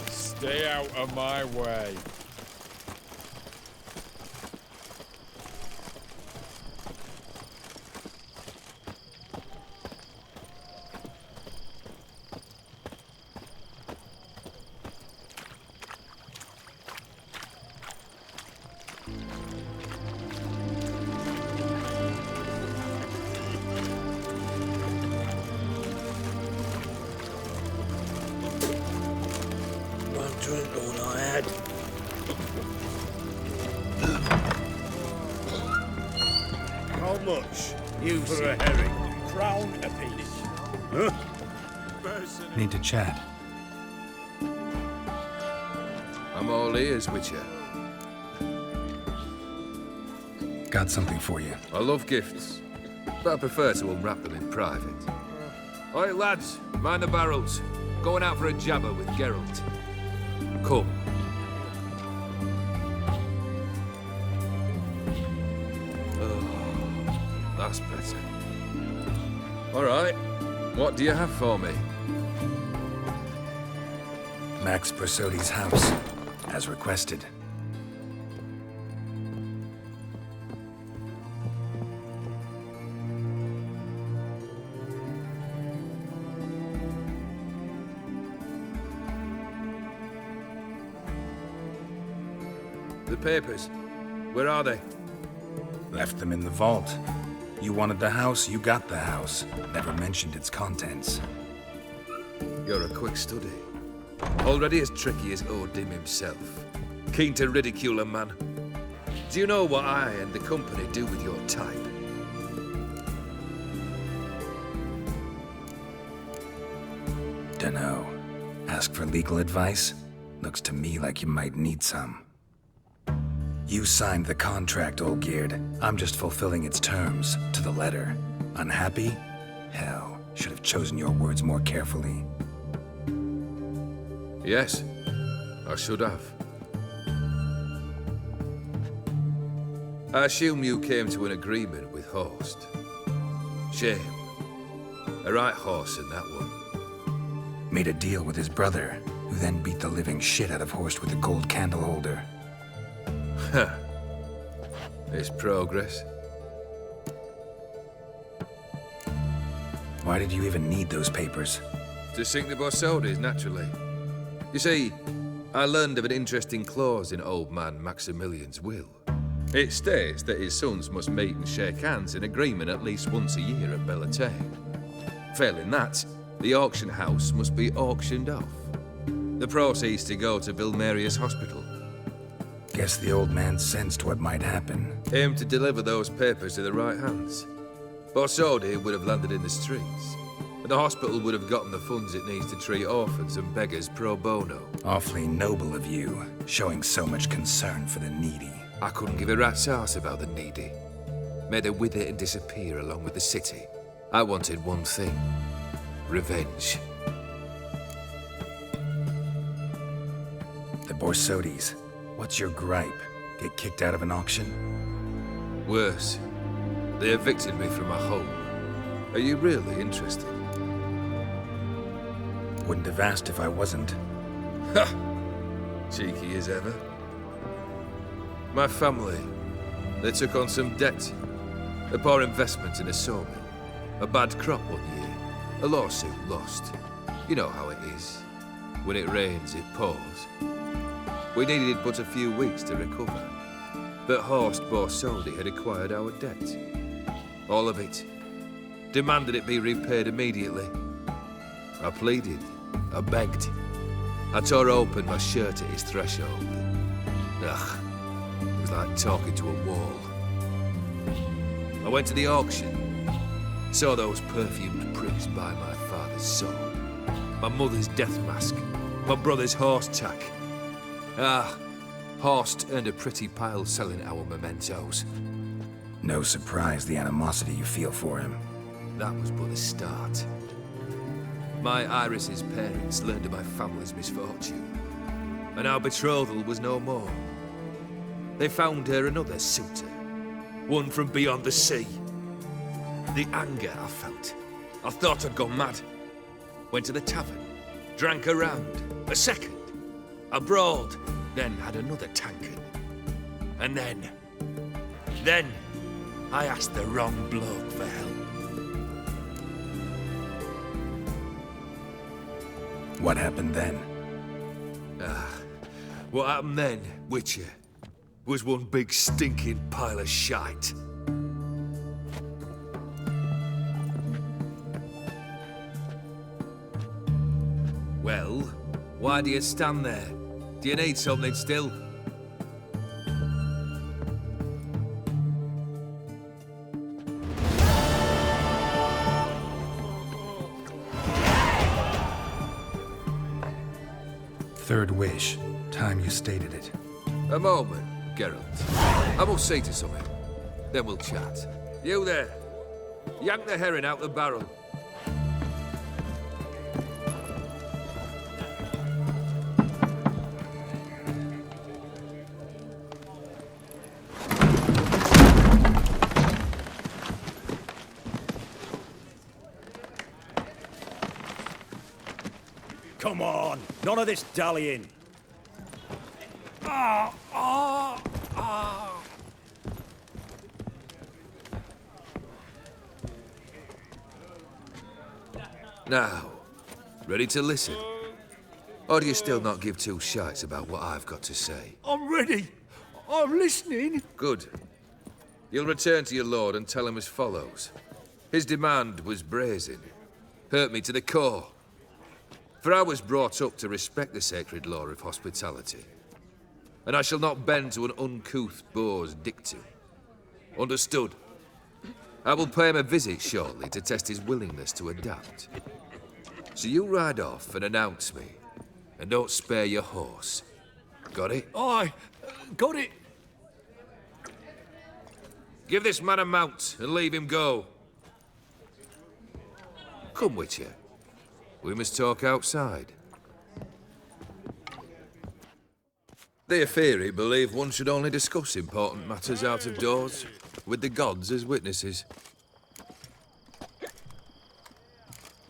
Stay out of my way. Drink all I had. How much? You for a herring? Crown apiece. Huh? Need to chat. I'm all ears, Witcher. Got something for you. I love gifts, but I prefer to unwrap them in private. Oi, lads, mind the barrels. Going out for a jabber with Geralt. Come. Oh, that's better. All right, what do you have for me? Max Persodi's house, as requested. The papers, where are they? Left them in the vault. You wanted the house, you got the house. Never mentioned its contents. You're a quick study. Already as tricky as Odin himself. Keen to ridicule a man. Do you know what I and the company do with your type? Dunno. Ask for legal advice? Looks to me like you might need some. You signed the contract, Olgierd. I'm just fulfilling its terms, to the letter. Unhappy? Hell, should have chosen your words more carefully. Yes, I should have. I assume you came to an agreement with Horst. Shame. A right horse in that one. Made a deal with his brother, who then beat the living shit out of Horst with a gold candle holder. Huh. It's progress. Why did you even need those papers? To sink the Borsodis, naturally. You see, I learned of an interesting clause in old man Maximilian's will. It states that his sons must meet and shake hands in agreement at least once a year at Bellatane. Failing that, the auction house must be auctioned off. The proceeds to go to Vilmerius Hospital. Guess the old man sensed what might happen. Aimed to deliver those papers to the right hands. Borsodi would have landed in the streets, and the hospital would have gotten the funds it needs to treat orphans and beggars pro bono. Awfully noble of you, showing so much concern for the needy. I couldn't give a rat's ass about the needy. Made her wither and disappear along with the city. I wanted one thing. Revenge. The Borsodis. What's your gripe? Get kicked out of an auction? Worse. They evicted me from my home. Are you really interested? Wouldn't have asked if I wasn't. Ha! Cheeky as ever. My family, they took on some debt. A poor investment in a sawmill. A bad crop one year. A lawsuit lost. You know how it is. When it rains, it pours. We needed but a few weeks to recover. But Horst Borsodi had acquired our debt. All of it. Demanded it be repaid immediately. I pleaded. I begged. I tore open my shirt at his threshold. Ugh. It was like talking to a wall. I went to the auction. Saw those perfumed pricks by my father's sword. My mother's death mask. My brother's horse tack. Ah, Horst earned a pretty pile selling our mementos. No surprise the animosity you feel for him. That was but the start. My Iris's parents learned of my family's misfortune, and our betrothal was no more. They found her another suitor, one from beyond the sea. The anger I felt. I thought I'd gone mad. Went to the tavern, drank a round, a second. I brawled, then had another tankard. And then, I asked the wrong bloke for help. What happened then? What happened then, Witcher, was one big stinking pile of shite. Well, why do you stand there? Do you need something still? Third wish. Time you stated it. A moment, Geralt. I must see to something. Then we'll chat. You there. Yank the herring out the barrel. Come on, none of this dallying. Now, ready to listen? Or do you still not give two shites about what I've got to say? I'm ready. I'm listening. Good. You'll return to your lord and tell him as follows. His demand was brazen. Hurt me to the core. For I was brought up to respect the sacred law of hospitality. And I shall not bend to an uncouth boor's dictum. Understood? I will pay him a visit shortly to test his willingness to adapt. So you ride off and announce me. And don't spare your horse. Got it? Aye, got it. Give this man a mount and leave him go. Come, Witcher. We must talk outside. The Aetheri believe one should only discuss important matters out of doors, with the gods as witnesses.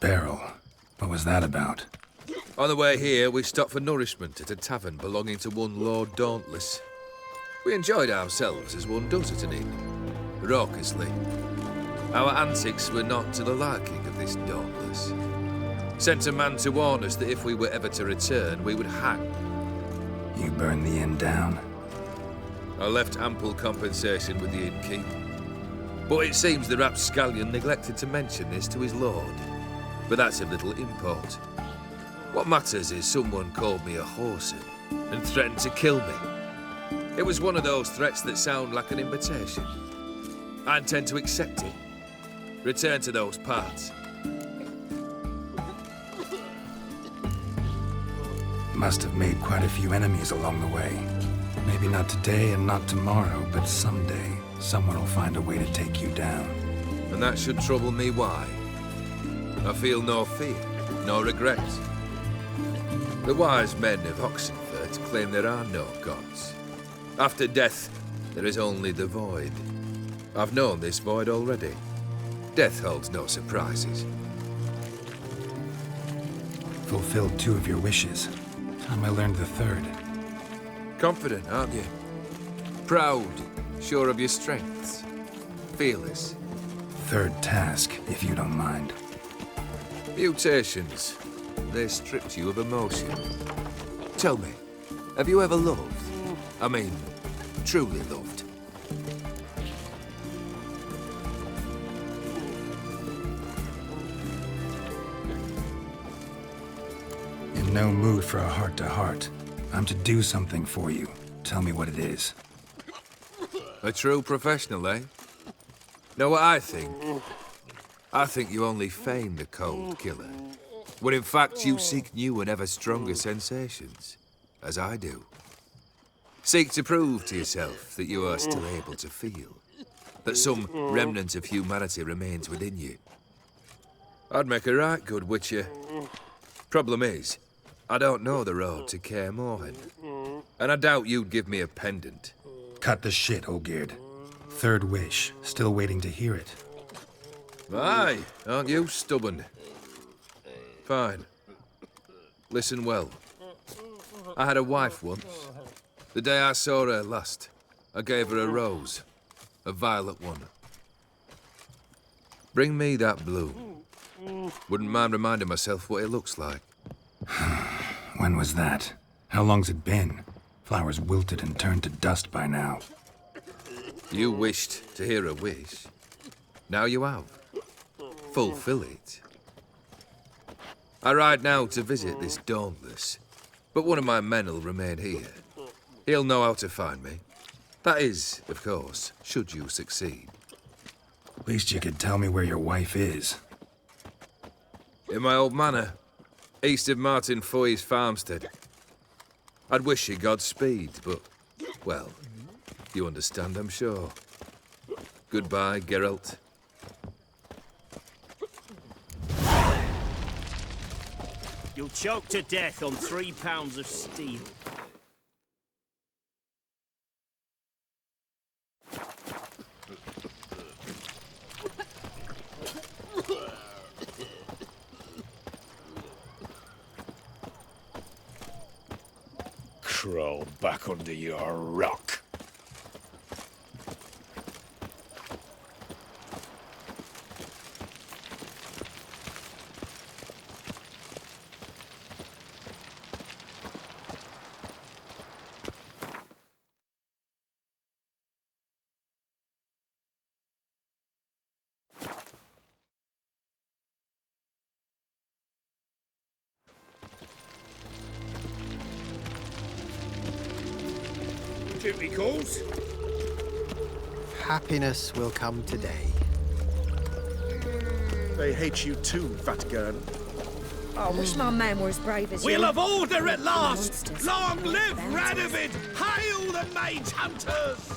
Beryl. What was that about? On the way here, we stopped for nourishment at a tavern belonging to one Lord Dauntless. We enjoyed ourselves as one does at an inn, raucously. Our antics were not to the liking of this Dauntless. Sent a man to warn us that if we were ever to return, we would hang. You burned the inn down? I left ample compensation with the innkeep. But it seems the rapscallion neglected to mention this to his lord. But that's of little import. What matters is someone called me a whoreson and threatened to kill me. It was one of those threats that sound like an invitation. I intend to accept it. Return to those parts. Must have made quite a few enemies along the way. Maybe not today and not tomorrow, but someday, someone will find a way to take you down. And that should trouble me why? I feel no fear, no regret. The wise men of Oxenfurt claim there are no gods. After death, there is only the void. I've known this void already. Death holds no surprises. Fulfilled 2 of your wishes. Time I learned the 3rd. Confident, aren't you? Proud, sure of your strengths. Fearless. 3rd task, if you don't mind. Mutations. They stripped you of emotion. Tell me, have you ever loved? I mean, truly loved? In no mood for a heart-to-heart. I'm to do something for you. Tell me what it is. A true professional, eh? Know what I think? I think you only feign the cold killer, when in fact you seek new and ever stronger sensations, as I do. Seek to prove to yourself that you are still able to feel, that some remnant of humanity remains within you. I'd make a right good Witcher. Problem is, I don't know the road to Kaer Morhen, and I doubt you'd give me a pendant. Cut the shit, Olgierd. 3rd wish. Still waiting to hear it. Aye, aren't you stubborn? Fine. Listen well. I had a wife once. The day I saw her last, I gave her a rose. A violet one. Bring me that bloom. Wouldn't mind reminding myself what it looks like. When was that? How long's it been? Flowers wilted and turned to dust by now. You wished to hear a wish. Now you have. Fulfill it. I ride now to visit this Dauntless, but one of my men will remain here. He'll know how to find me. That is, of course, should you succeed. Least you could tell me where your wife is. In my old manor, east of Martin Foy's farmstead. I'd wish you Godspeed, but, well, you understand, I'm sure. Goodbye, Geralt. You'll choke to death on 3 pounds of steel. Crawl back under your rock. Duty calls? Happiness will come today. They hate you too, Vatican. I wish my man were as brave as you. We'll have order at last! Monsters. Long live Bounties. Radovid! Hail the mage hunters!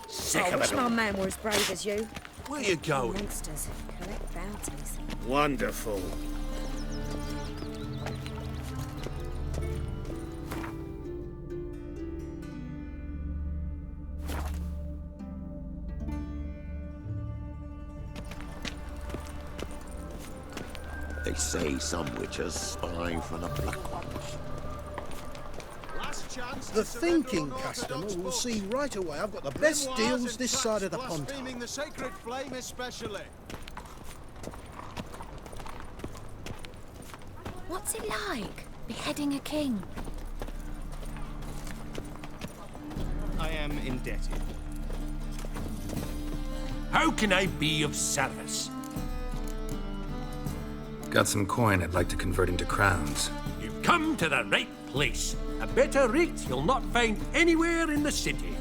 Sick I of wish it my all. man were as brave as you. Where you going? Monsters collect bounties. Wonderful. They say some witches spy for the Black Ones. Last The thinking customer will see right away I've got the best deals this side of the pond. The sacred flame especially. What's it like, beheading a king? I am indebted. How can I be of service? Got some coin I'd like to convert into crowns. You've come to the right place. A better rate you'll not find anywhere in the city.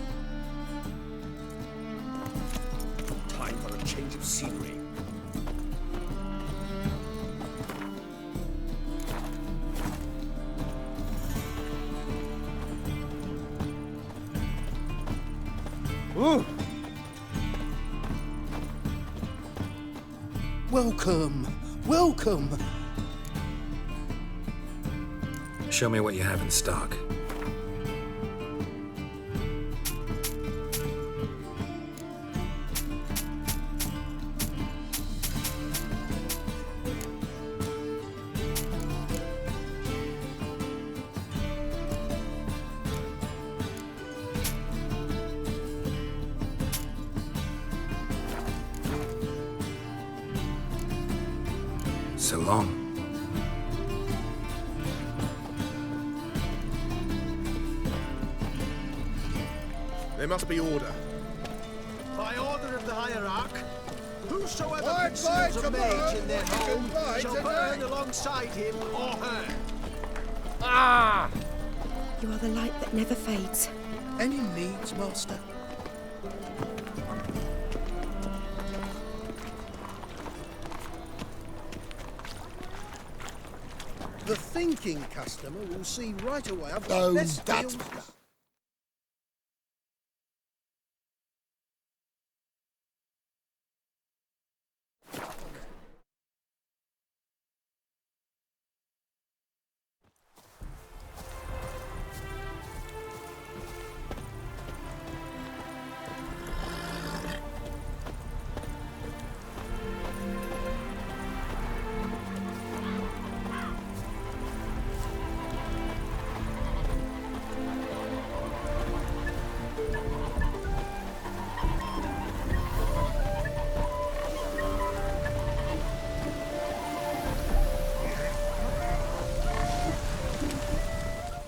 Time for a change of scenery. Ooh. Welcome, welcome. Show me what you have in stock. So long. There must be order. By order of the hierarch, whosoever conceals a mage in their home shall burn alongside him or her. Ah! You are the light that never fades. Any needs, master? The thinking customer will see right away I've got the best deals.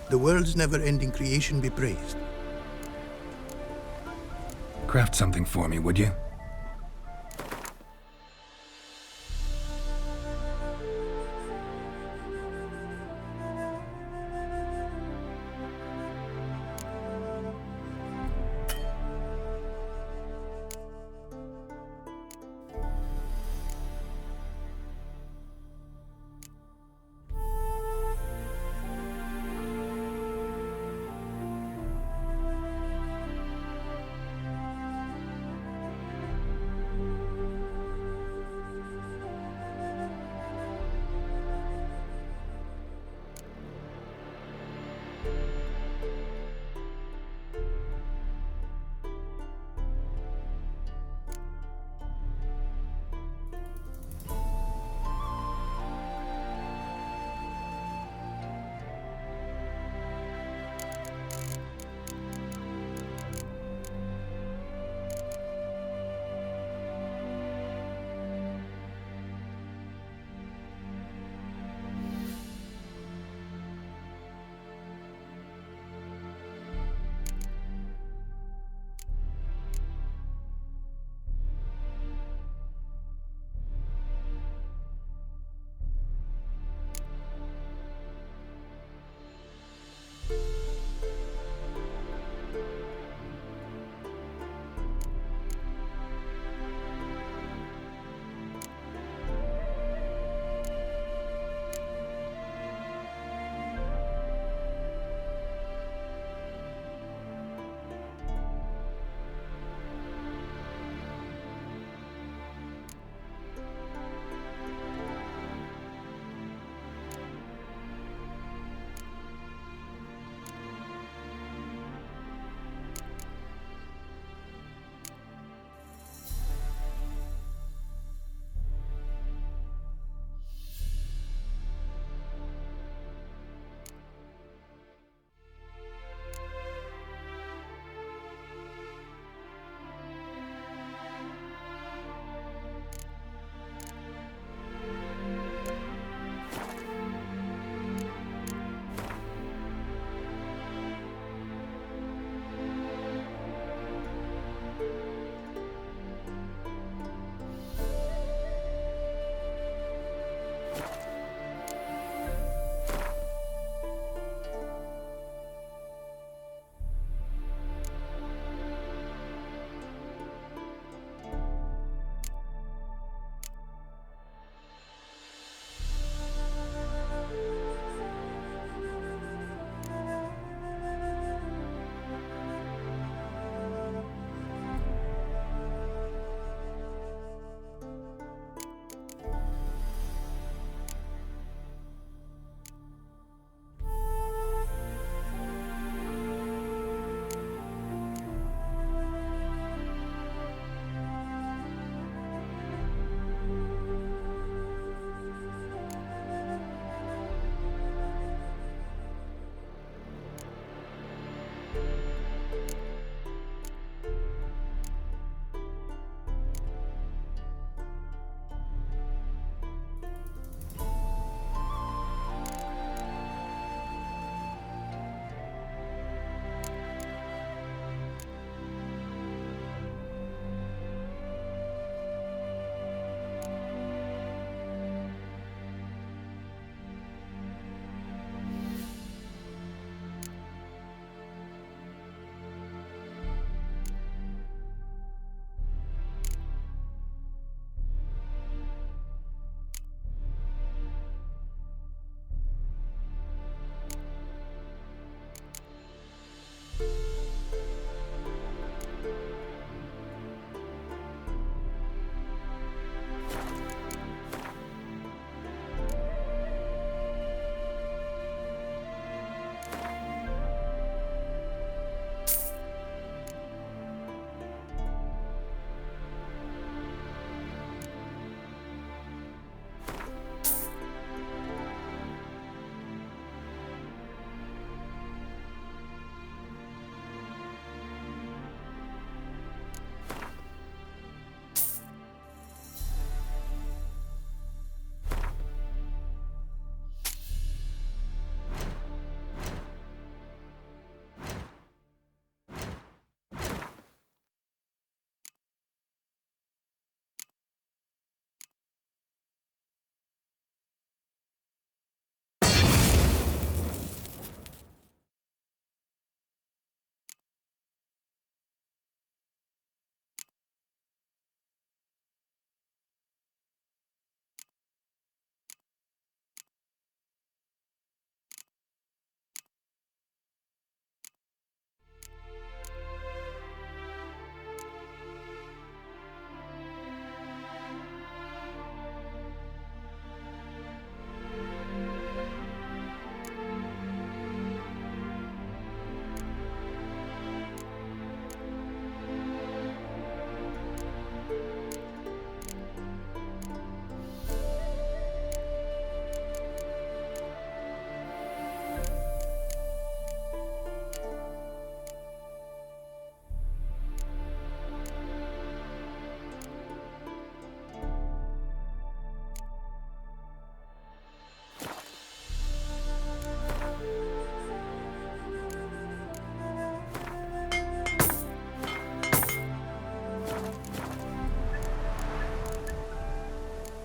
The world's never-ending creation be praised. Craft something for me, would you?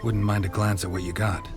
Wouldn't mind a glance at what you got.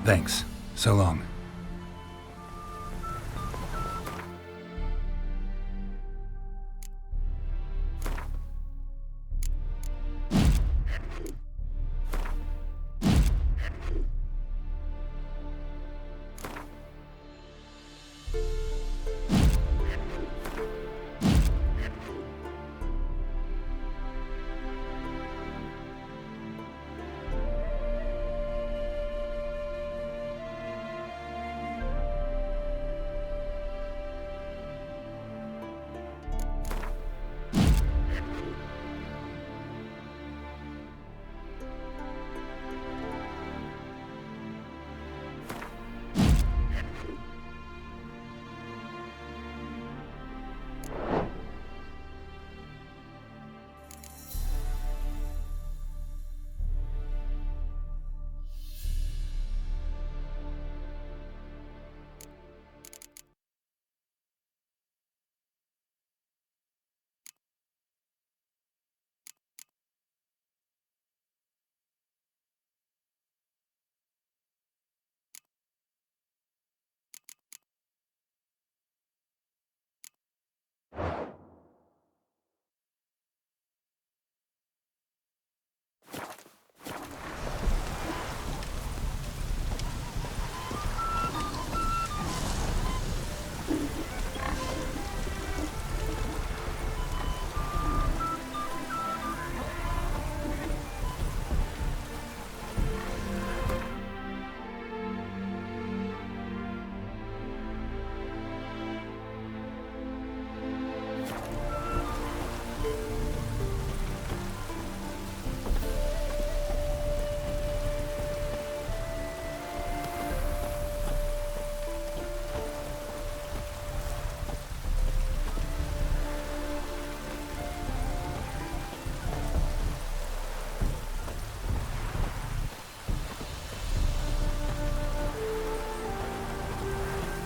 Thanks. So long.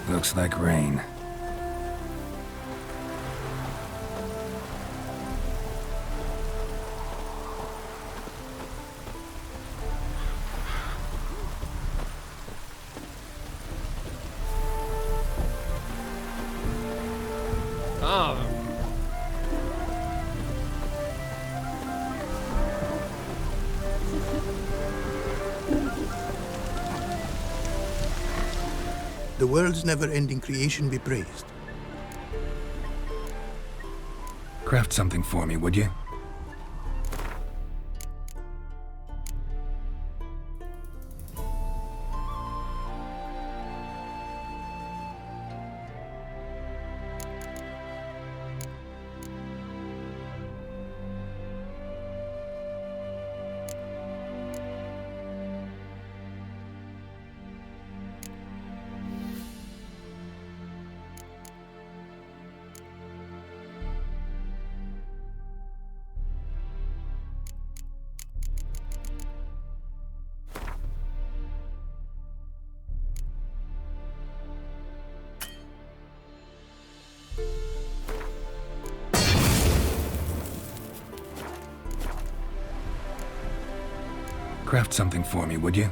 Looks like rain. The world's never-ending creation be praised. Craft something for me, would you? Craft something for me, would you?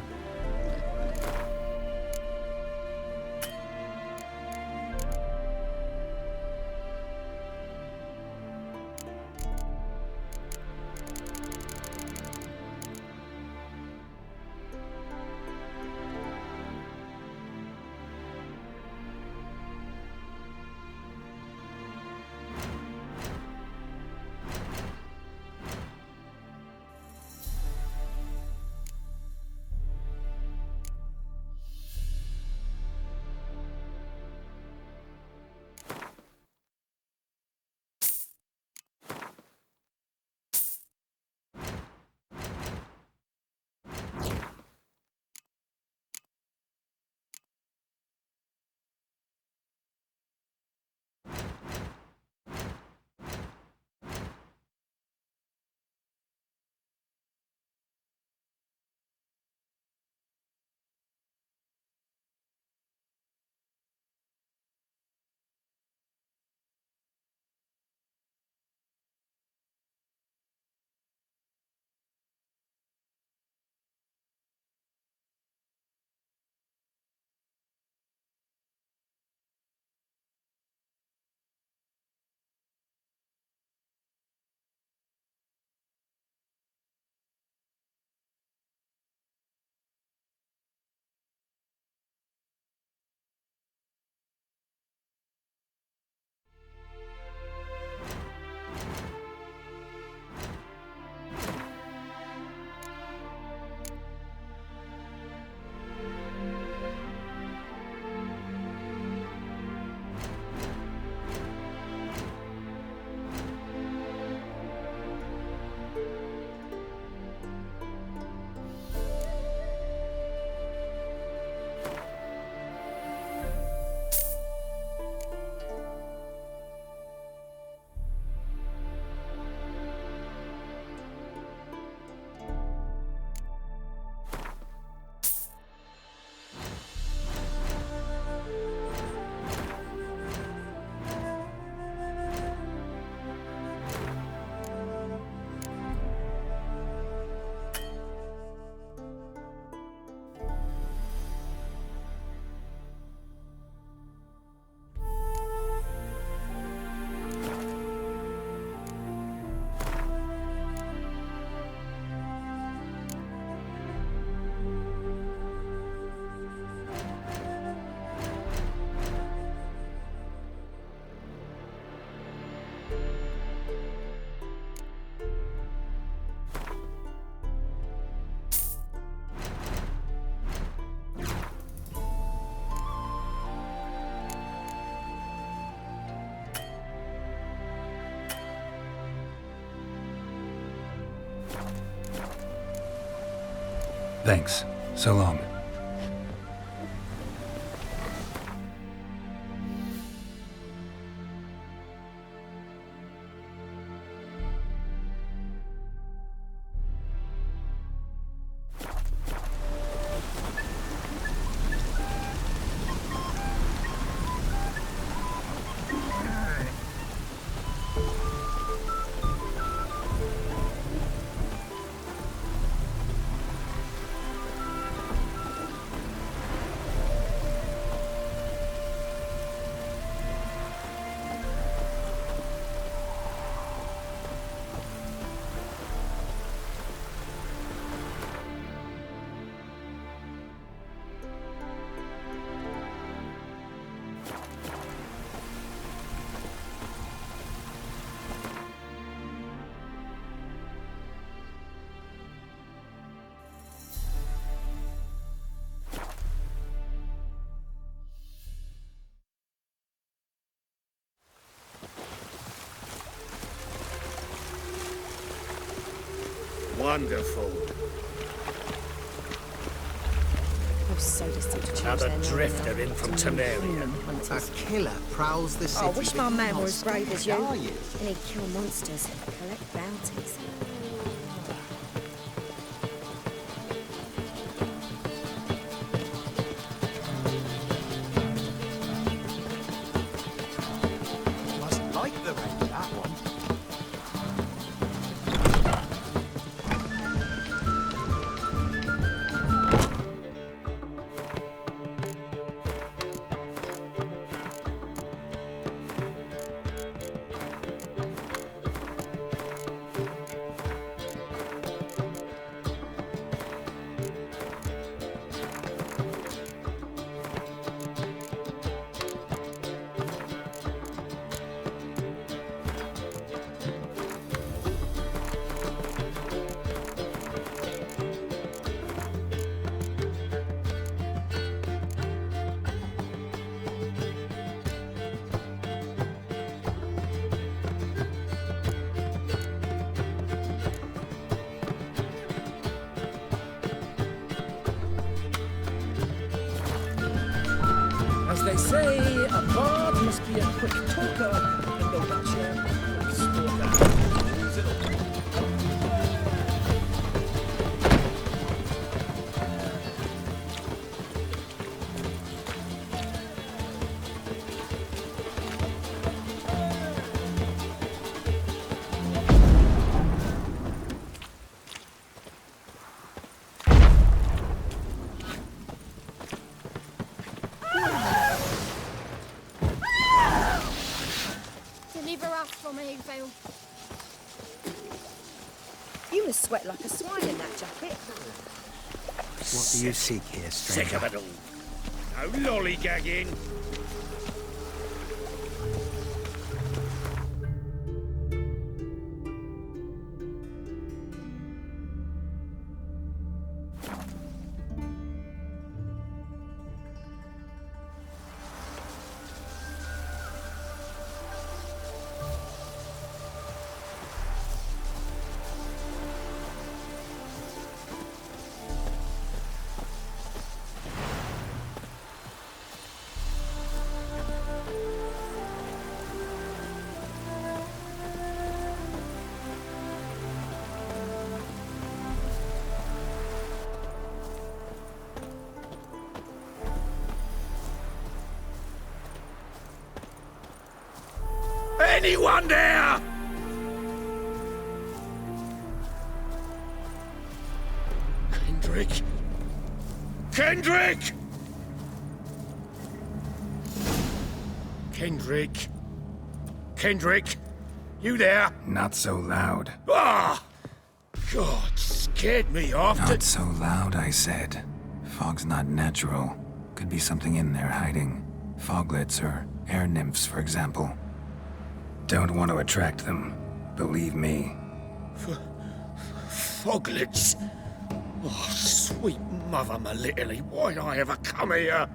Thanks. So long. Wonderful. Oh, so distant to change Another their name. drifter in from Temeria. Human A hunters. killer prowls the city. Oh, I wish my with man were as brave as you. Are you? And he'd kill monsters, collect bounties. Must like the rain, that one. As they say, a bard must be a quick talker and a watcher a quick stalker. Deliver us from evil. You must sweat like a swine in that jacket. What do you seek here, Sick stranger? of it all. No lollygagging. Anyone there? Kendrick? Kendrick! Kendrick? Kendrick? You there? Not so loud. Ah! God, scared me off. Not so loud, I said. Fog's not natural. Could be something in there hiding. Foglets or air nymphs, for example. Don't want to attract them. Believe me. Foglets? Oh, sweet mother, my little, why'd I ever come here?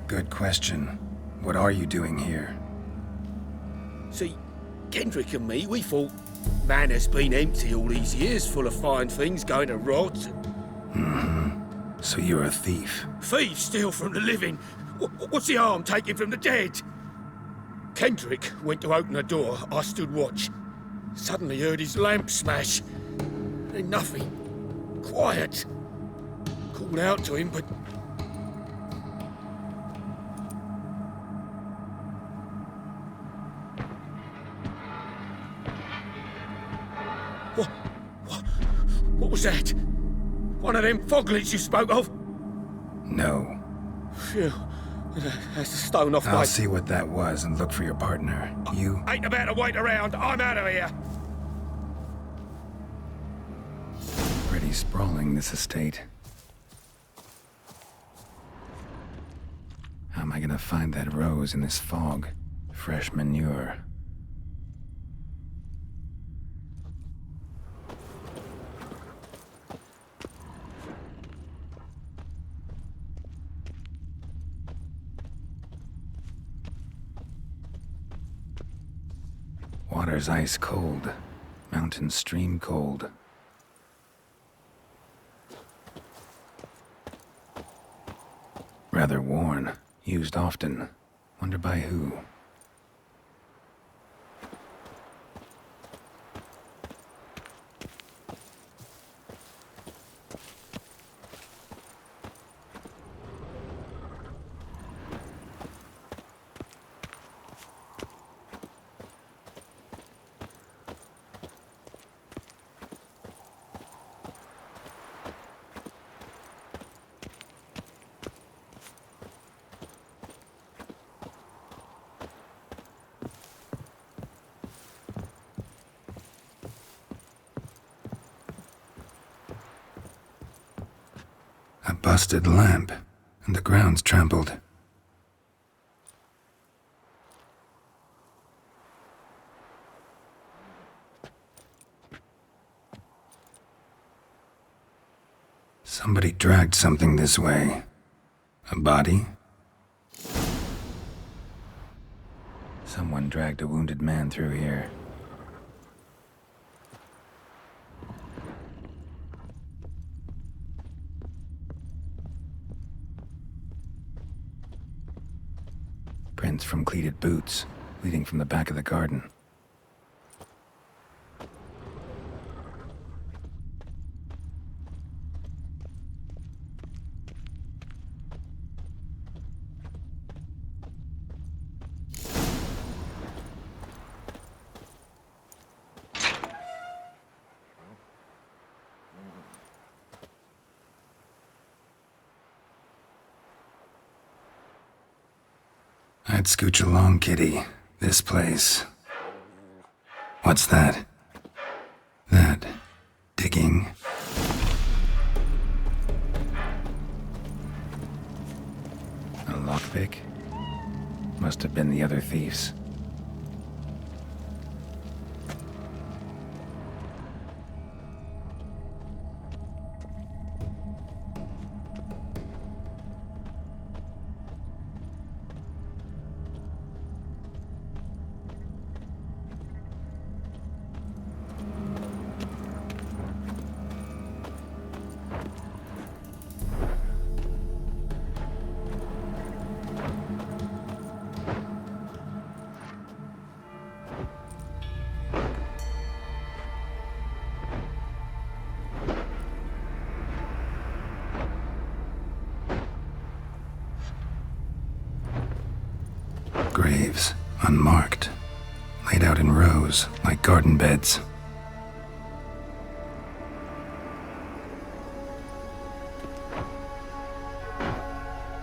Good question. What are you doing here? See, Kendrick and me, we thought Manor's been empty all these years, full of fine things going to rot. So you're a thief. Thieves steal from the living. What's the harm taking from the dead? Kendrick went to open the door. I stood watch. Suddenly heard his lamp smash. Then nothing. Quiet. Called out to him, but... What was that? One of them foglets you spoke of? No. Phew. That's the stone off my... I'll see what that was and look for your partner. You... Ain't about to wait around. I'm out of here. Pretty sprawling, this estate. How am I gonna find that rose in this fog? Fresh manure. Water's ice cold. Mountain stream cold. Rather worn. Used often. Wonder by who? A busted lamp, and the ground's trampled. Somebody dragged something this way. A body? Someone dragged a wounded man through here. Prints from cleated boots, leading from the back of the garden. I'd scooch along, kitty. This place. What's that? That. Digging. A lockpick? Must have been the other thieves. Graves, unmarked, laid out in rows like garden beds.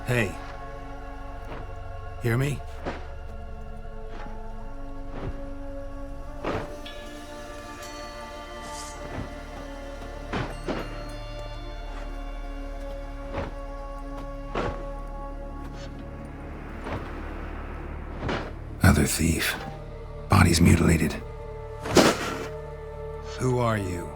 Hey. Hear me? Other thief. Body's mutilated. Who are you?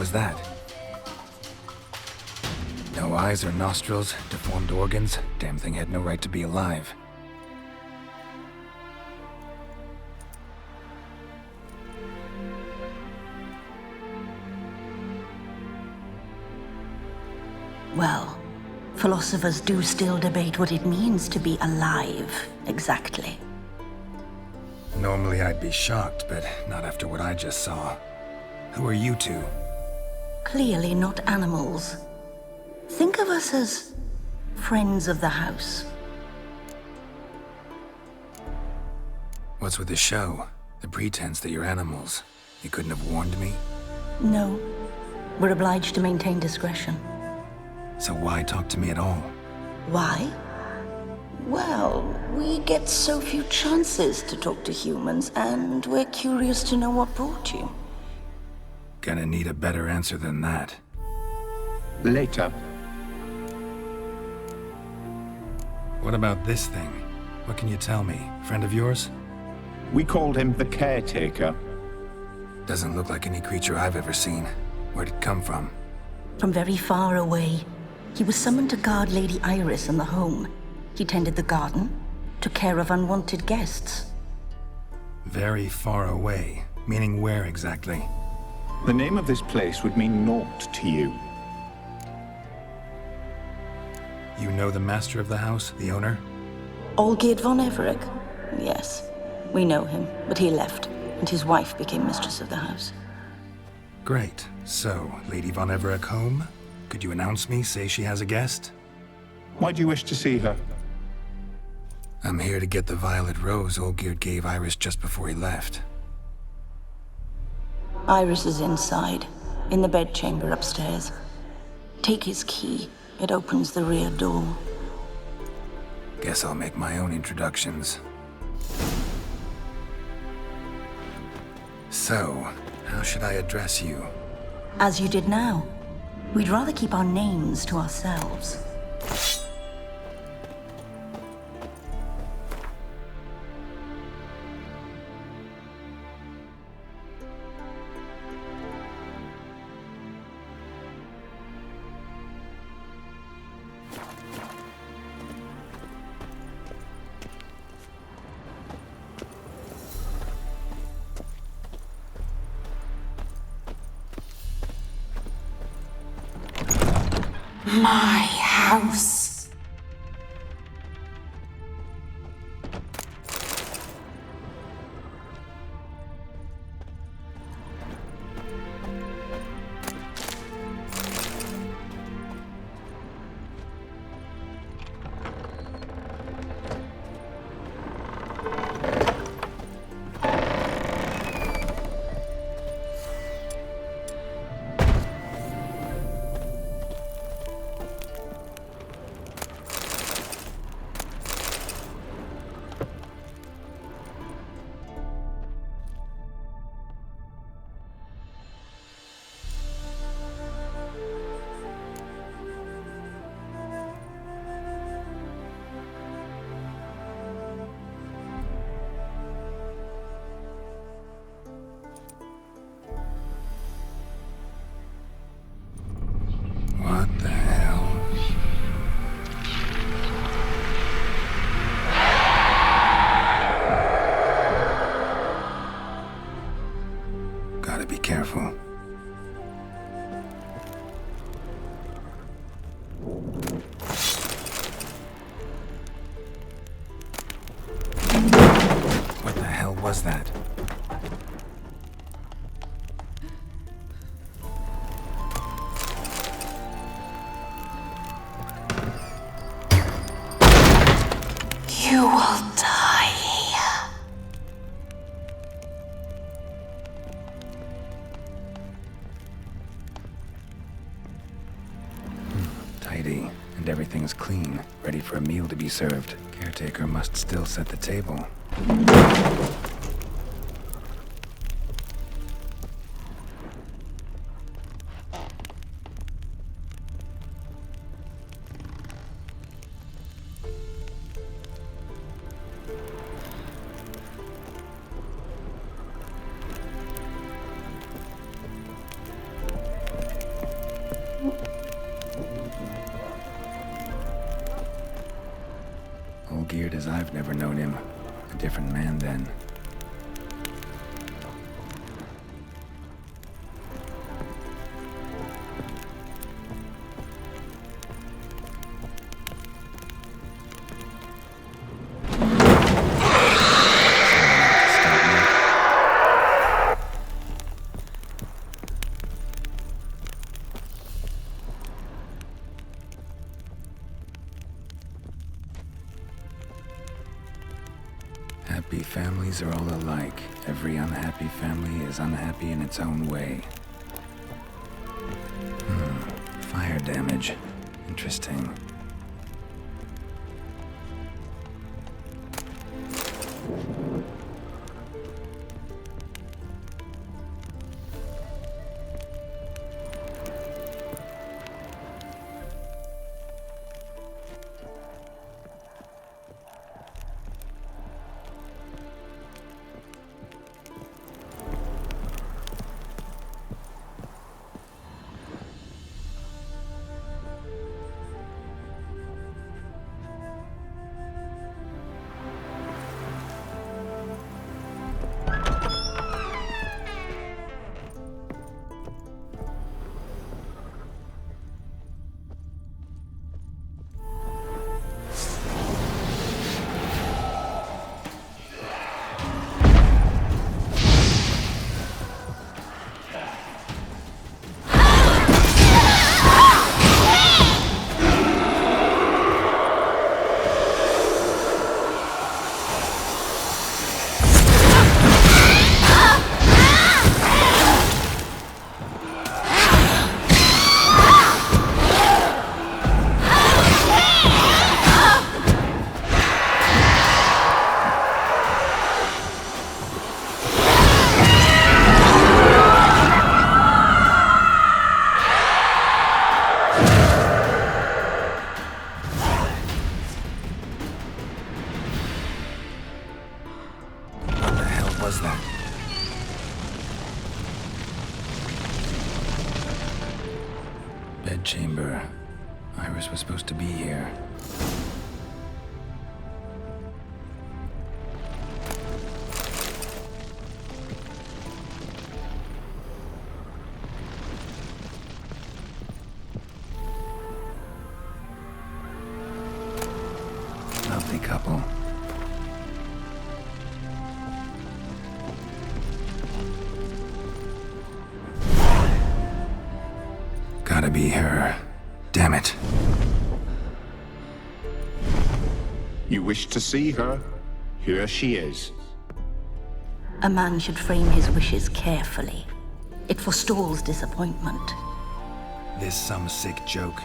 was that? No eyes or nostrils, deformed organs. Damn thing had no right to be alive. Well, philosophers do still debate what it means to be alive, exactly. Normally I'd be shocked, but not after what I just saw. Who are you two? Clearly not animals. Think of us as friends of the house. What's with the show? The pretense that you're animals. You couldn't have warned me? No. We're obliged to maintain discretion. So why talk to me at all? Why? Well, we get so few chances to talk to humans, and we're curious to know what brought you. Gonna need a better answer than that. Later. What about this thing? What can you tell me? Friend of yours? We called him the Caretaker. Doesn't look like any creature I've ever seen. Where'd it come from? From very far away. He was summoned to guard Lady Iris and the home. He tended the garden, took care of unwanted guests. Very far away? Meaning where exactly? The name of this place would mean naught to you. You know the master of the house, the owner? Olgierd von Everec? Yes, we know him, but he left, and his wife became mistress of the house. Great. So, Lady von Everec home? Could you announce me, say she has a guest? Why do you wish to see her? I'm here to get the violet rose Olgierd gave Iris just before he left. Iris is inside, in the bedchamber upstairs. Take his key. It opens the rear door. Guess I'll make my own introductions. So, how should I address you? As you did now. We'd rather keep our names to ourselves. My house. What the hell? Gotta be careful. What the hell was that? You will die here. Tidy, and everything's clean, ready for a meal to be served. Caretaker must still set the table. Olgierd as I've never known him. A different man then. Happy families are all alike. Every unhappy family is unhappy in its own way. Fire damage. Interesting. Was that? Bedchamber. Iris was supposed to be here. Lovely couple. Gotta be her. Damn it. You wish to see her? Here she is. A man should frame his wishes carefully. It forestalls disappointment. This some sick joke.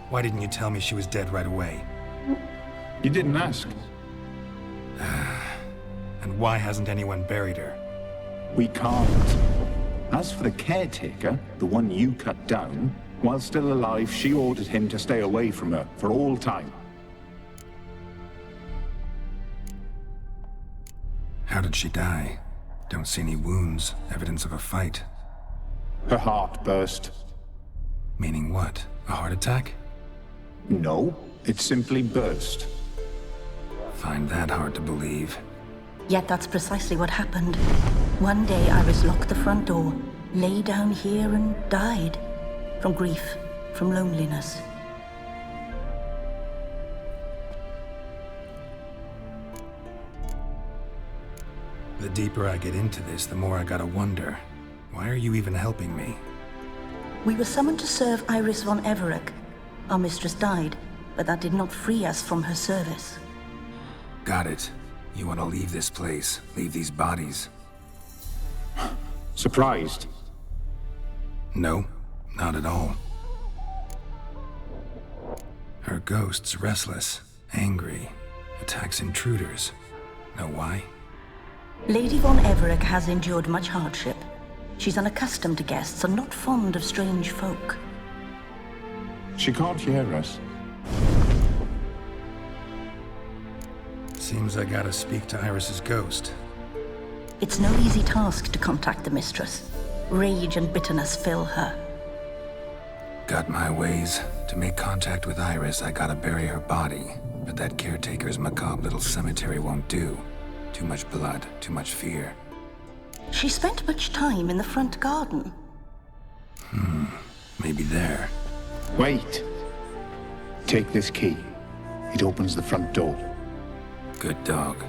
Why didn't you tell me she was dead right away? You didn't ask. And why hasn't anyone buried her? We can't. As for the caretaker, the one you cut down, while still alive, she ordered him to stay away from her for all time. How did she die? Don't see any wounds, evidence of a fight. Her heart burst. Meaning what? A heart attack? No, it simply burst. Find that hard to believe. Yet that's precisely what happened. One day Iris locked the front door, lay down here and died. From grief, from loneliness. The deeper I get into this, the more I gotta wonder. Why are you even helping me? We were summoned to serve Iris von Everec. Our mistress died, but that did not free us from her service. Got it. You want to leave this place, leave these bodies. Surprised? No, not at all. Her ghost's restless, angry, attacks intruders. Know why? Lady von Everec has endured much hardship. She's unaccustomed to guests and not fond of strange folk. She can't hear us. Seems I gotta speak to Iris's ghost. It's no easy task to contact the mistress. Rage and bitterness fill her. Got my ways. To make contact with Iris, I gotta bury her body. But that caretaker's macabre little cemetery won't do. Too much blood, too much fear. She spent much time in the front garden. Maybe there. Wait. Take this key. It opens the front door. Good dog.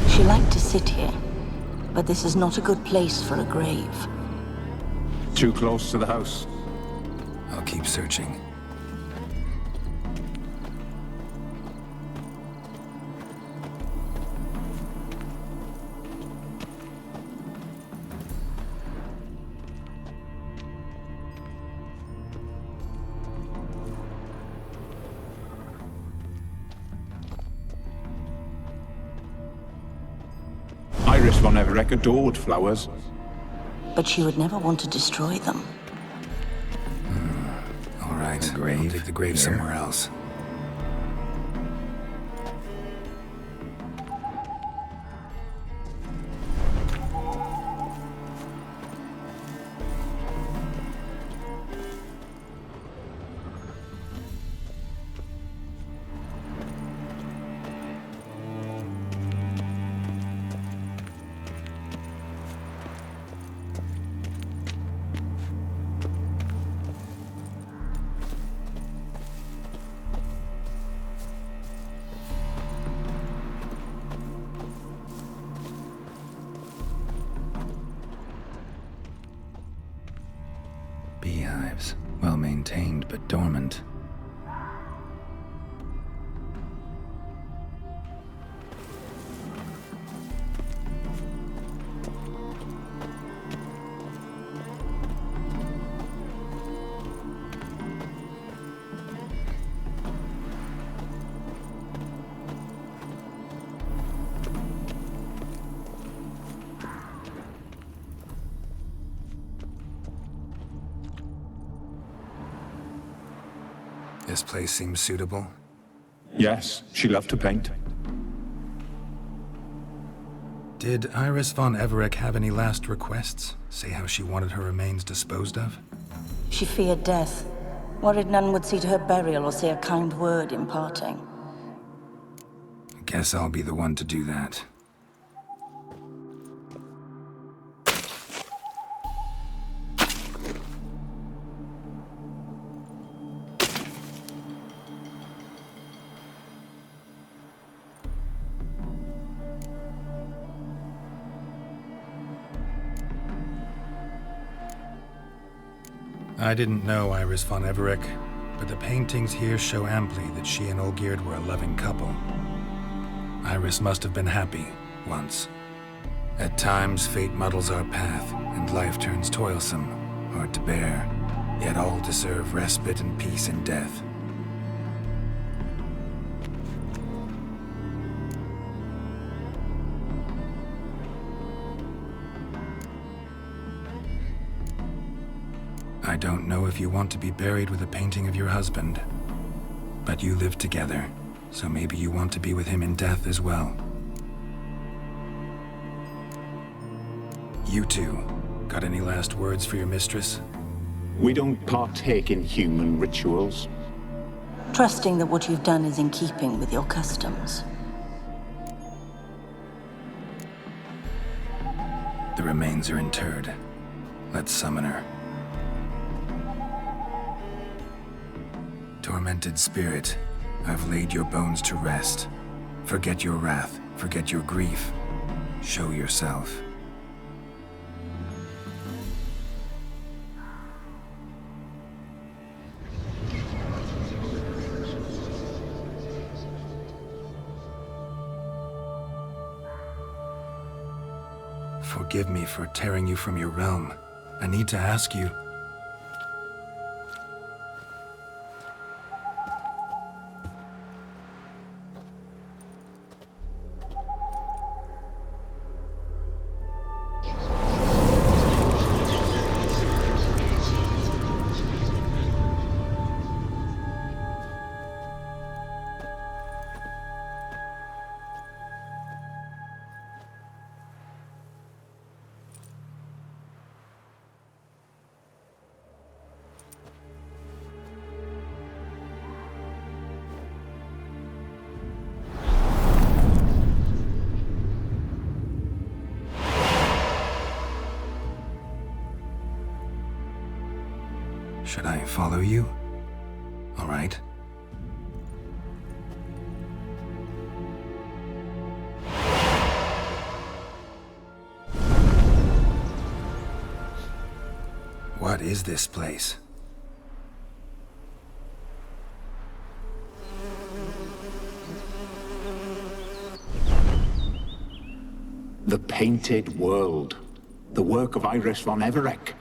She liked to sit here, but this is not a good place for a grave. Too close to the house. I'll keep searching. Iris von Everett adored flowers. But she would never want to destroy them. All right, I'll dig the grave somewhere else. Beehives, well maintained but dormant. This place seems suitable. Yes, she loved to paint. Did Iris von Everett have any last requests? Say how she wanted her remains disposed of? She feared death, worried none would see to her burial or say a kind word in parting. Guess I'll be the one to do that. I didn't know Iris von Everett, but the paintings here show amply that she and Olgierd were a loving couple. Iris must have been happy, once. At times, fate muddles our path, and life turns toilsome, hard to bear, yet all deserve respite and peace in death. I don't know if you want to be buried with a painting of your husband, but you live together, so maybe you want to be with him in death as well. You two, got any last words for your mistress? We don't partake in human rituals. Trusting that what you've done is in keeping with your customs. The remains are interred. Let's summon her. Tormented spirit, I've laid your bones to rest. Forget your wrath, forget your grief. Show yourself. Forgive me for tearing you from your realm. I need to ask you... Should I follow you? All right. What is this place? The Painted World. The work of Iris von Everec.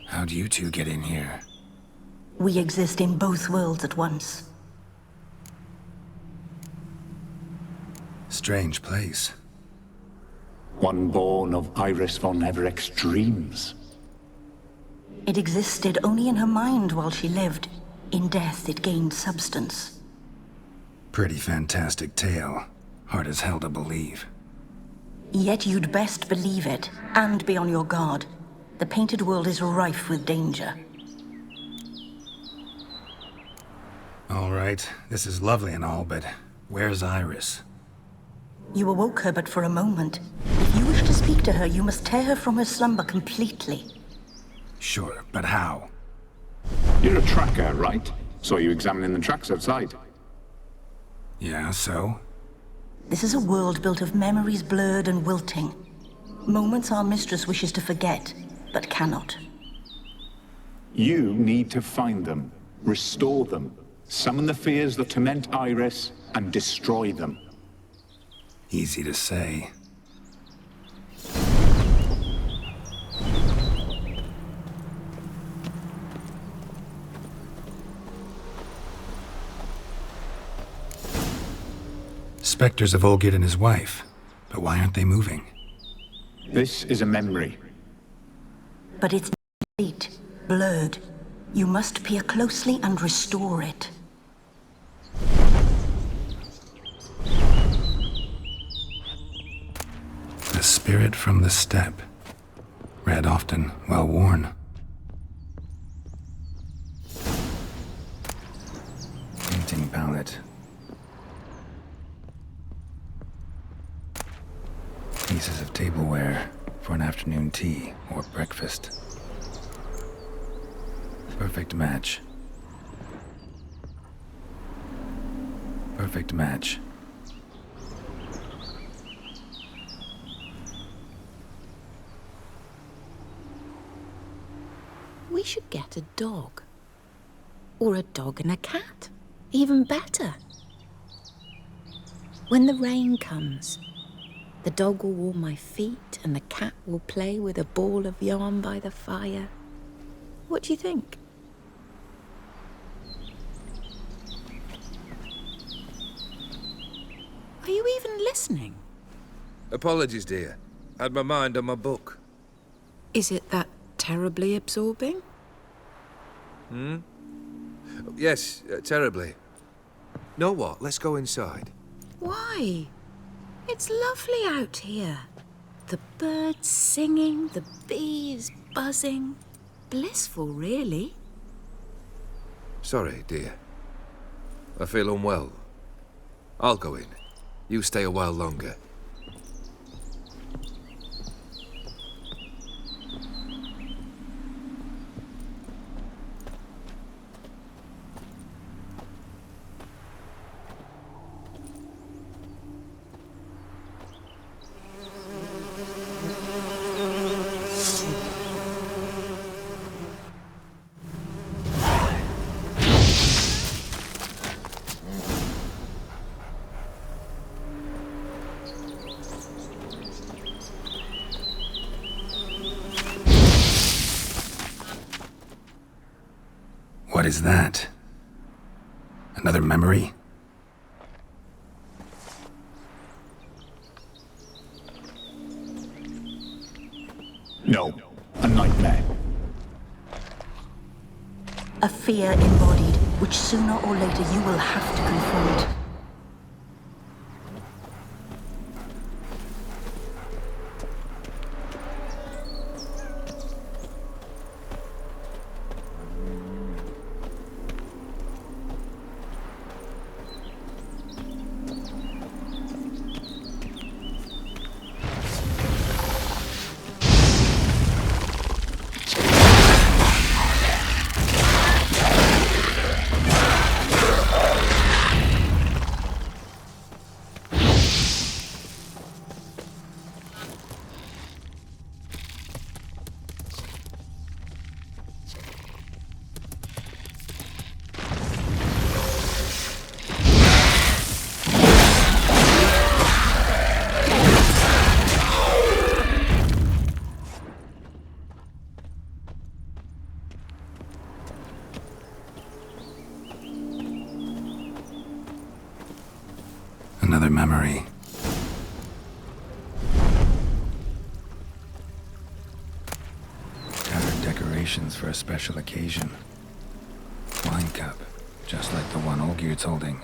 How'd you two get in here? We exist in both worlds at once. Strange place. One born of Iris von Everec's dreams. It existed only in her mind while she lived. In death, it gained substance. Pretty fantastic tale. Hard as hell to believe. Yet you'd best believe it, and be on your guard. The Painted World is rife with danger. All right, this is lovely and all, but where's Iris? You awoke her but for a moment. If you wish to speak to her, you must tear her from her slumber completely. Sure, but how? You're a tracker, right? Saw you examining the tracks outside. Yeah, so? This is a world built of memories blurred and wilting. Moments our mistress wishes to forget, but cannot. You need to find them, restore them, summon the fears that torment Iris, and destroy them. Easy to say. Spectres of Olgid and his wife, but why aren't they moving? This is a memory. But it's incomplete, blurred. You must peer closely and restore it. The spirit from the steppe. Read often, well worn. Painting palette. Pieces of tableware for an afternoon tea or breakfast. Perfect match. Perfect match. We should get a dog. Or a dog and a cat. Even better. When the rain comes, the dog will warm my feet and the cat will play with a ball of yarn by the fire. What do you think? Are you even listening? Apologies, dear. Had my mind on my book. Is it that terribly absorbing? Yes, terribly. Know what? Let's go inside. Why? It's lovely out here. The birds singing, the bees buzzing. Blissful, really. Sorry, dear. I feel unwell. I'll go in. You stay a while longer. is that? Another memory? No, a nightmare. A fear embodied, which sooner or later you will have to confront. Another memory. Tattered decorations for a special occasion. Wine cup, just like the one Olgierd's holding.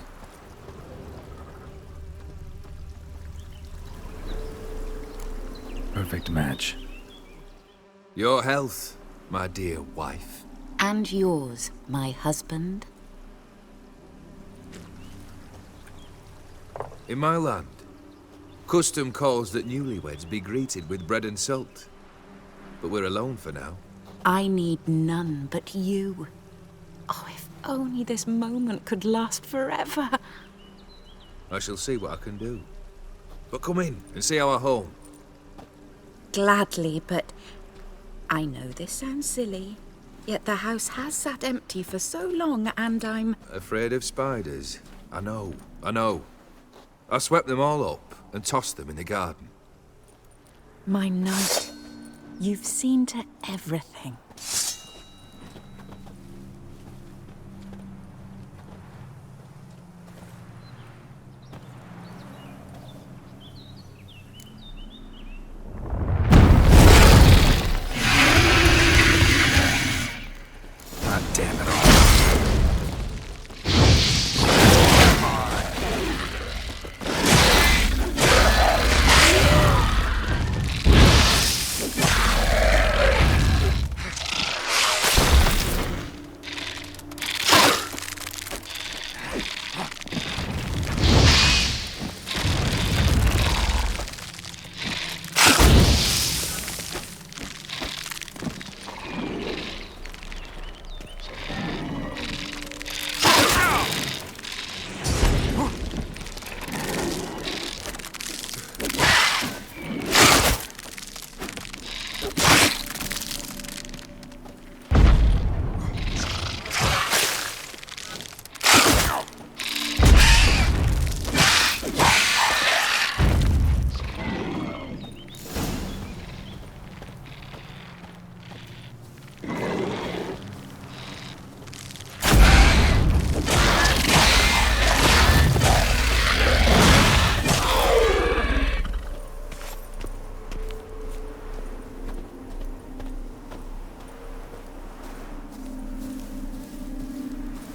Perfect match. Your health, my dear wife. And yours, my husband. In my land, custom calls that newlyweds be greeted with bread and salt. But we're alone for now. I need none but you. Oh, if only this moment could last forever. I shall see what I can do. But come in and see our home. Gladly, but I know this sounds silly, yet the house has sat empty for so long, and I'm... Afraid of spiders? I know. I swept them all up and tossed them in the garden. My knight, you've seen to everything. God damn it all.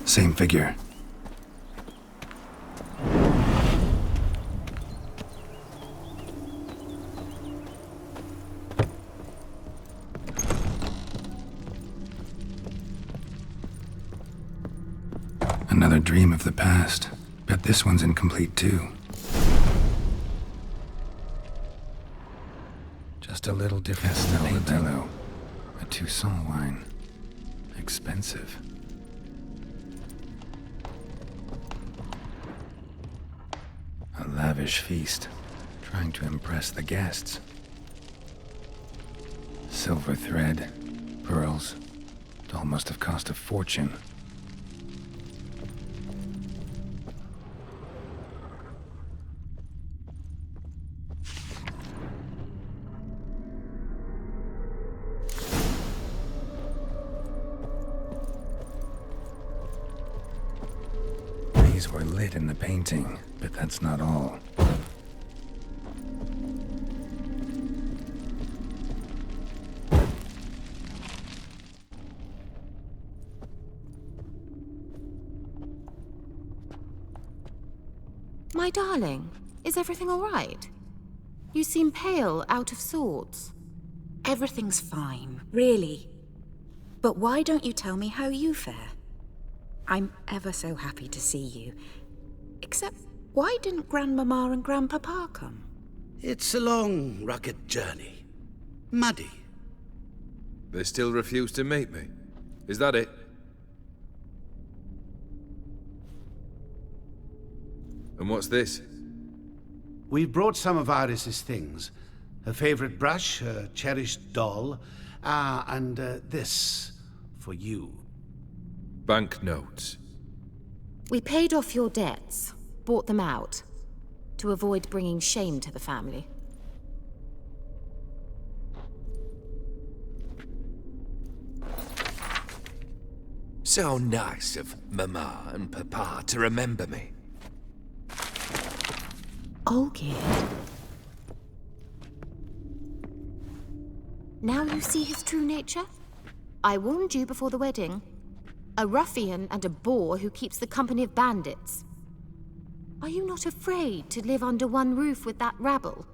Same figure. Another dream of the past. Bet this one's incomplete too. Just a little different painting. A Toussaint wine. Expensive. A lavish feast, trying to impress the guests. Silver thread, pearls. It all must have cost a fortune. memories were lit in the painting, but that's not all. My darling, is everything all right? You seem pale, out of sorts. Everything's fine, really. But why don't you tell me how you fare? I'm ever so happy to see you. Except, why didn't Grandmama and Grandpapa come? It's a long, rugged journey. Muddy. They still refuse to meet me. Is that it? And what's this? We've brought some of Iris's things. Her favorite brush, her cherished doll, and this for you. Banknotes. We paid off your debts, bought them out, to avoid bringing shame to the family. So nice of Mama and Papa to remember me. Olgierd. Now you see his true nature? I warned you before the wedding. A ruffian and a boor who keeps the company of bandits. Are you not afraid to live under one roof with that rabble?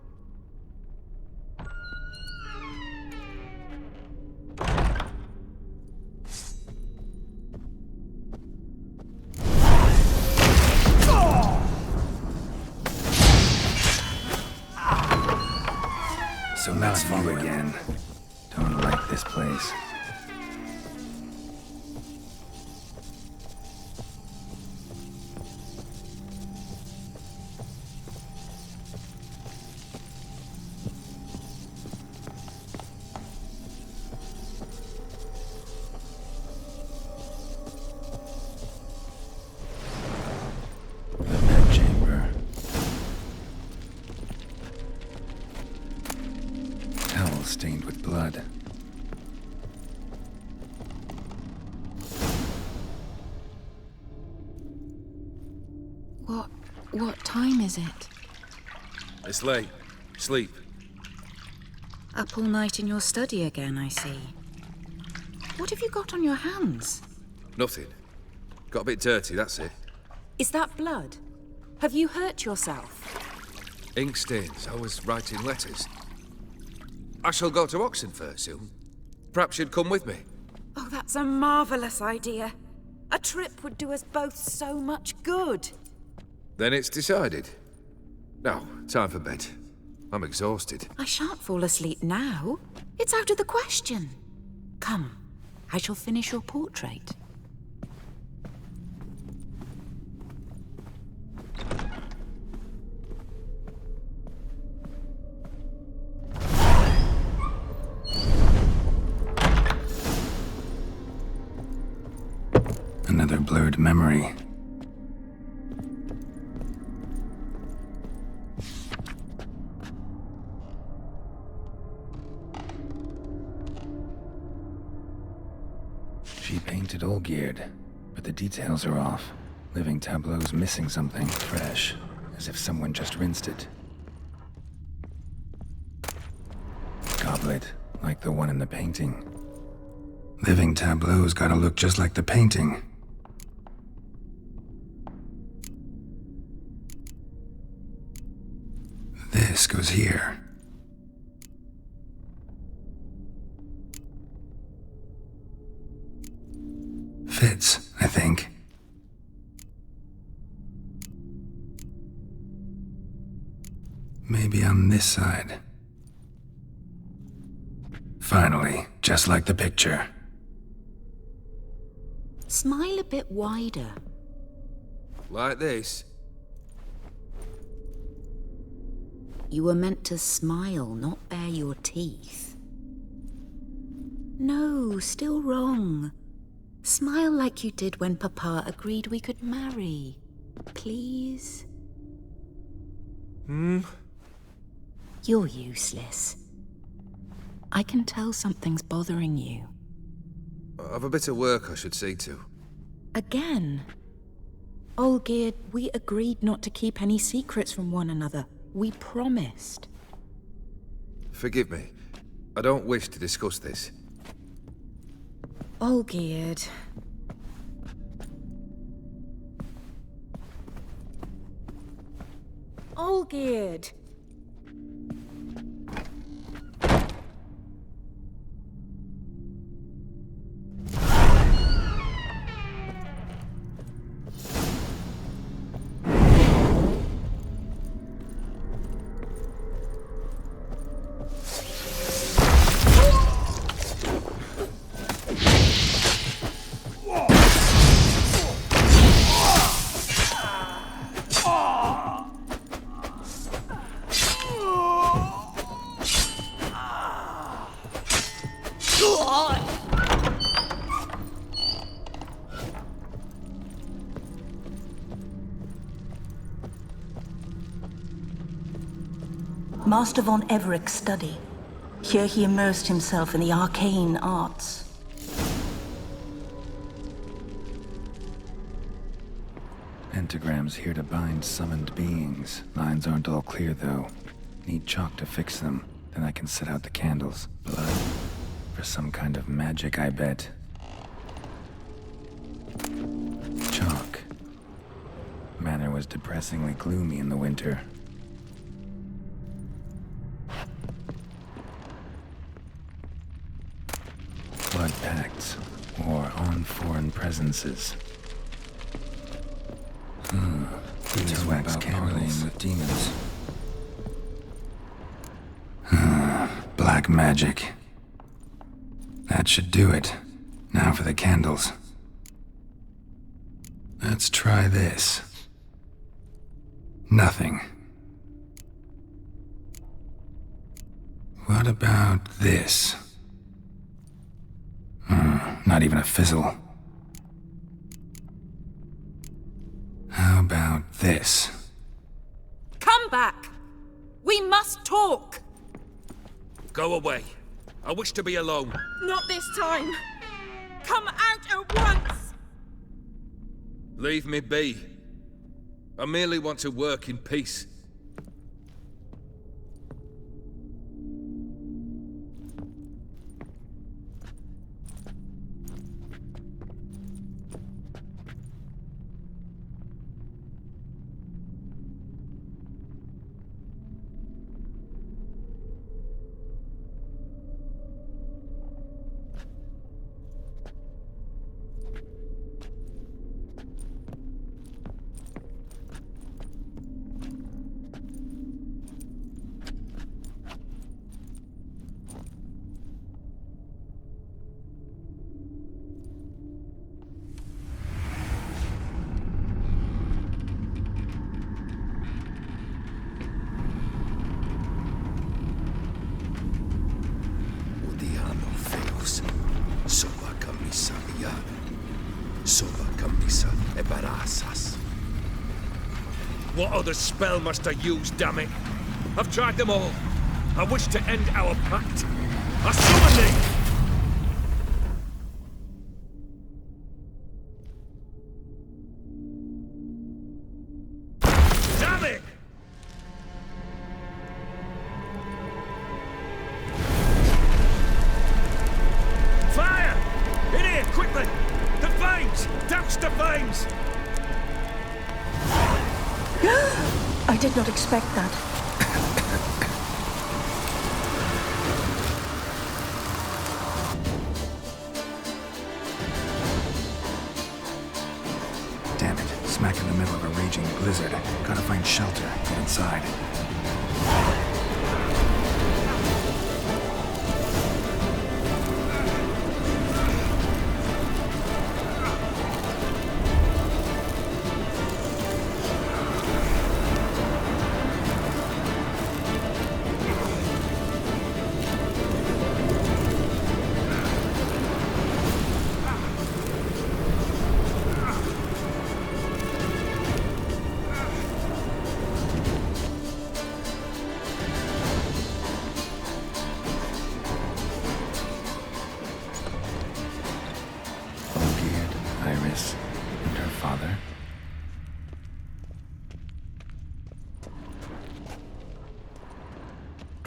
So not you again. Don't like this place. Stained with blood. What time is it? It's late. Sleep. Up all night in your study again, I see. What have you got on your hands? Nothing. Got a bit dirty, that's it. Is that blood? Have you hurt yourself? Ink stains. I was writing letters. I shall go to Oxenfurt soon. Perhaps you'd come with me. Oh, that's a marvelous idea. A trip would do us both so much good. Then it's decided. Now, time for bed. I'm exhausted. I shan't fall asleep now. It's out of the question. Come, I shall finish your portrait. Another blurred memory. She painted Olgierd, but the details are off. Living tableau's missing something fresh, as if someone just rinsed it. Goblet, like the one in the painting. Living tableau's gotta look just like the painting. This goes here. Fits, I think. Maybe on this side. Finally, just like the picture. Smile a bit wider. Like this? You were meant to smile, not bare your teeth. No, still wrong. Smile like you did when Papa agreed we could marry. Please? You're useless. I can tell something's bothering you. I've a bit of work I should see to. Again? Olgierd, we agreed not to keep any secrets from one another. We promised. Forgive me. I don't wish to discuss this. Olgierd. Olgierd! Master von Everett's study. Here he immersed himself in the arcane arts. Pentagrams here to bind summoned beings. Lines aren't all clear, though. Need chalk to fix them. Then I can set out the candles. Blood? For some kind of magic, I bet. Chalk. Manor was depressingly gloomy in the winter. Blood pacts, or on foreign presences. Beeswax candles with demons. Black magic. That should do it. Now for the candles. Let's try this. Nothing. What about this? Not even a fizzle. How about this? Come back! We must talk! Go away. I wish to be alone. Not this time! Come out at once! Leave me be. I merely want to work in peace. What other spell must I use, damn it? I've tried them all. I wish to end our pact. I summon thee! Damn it! Fire! In here, quickly! The flames! Douse the flames! I did not expect that. Damn it. Smack in the middle of a raging blizzard. Gotta find shelter. Get inside.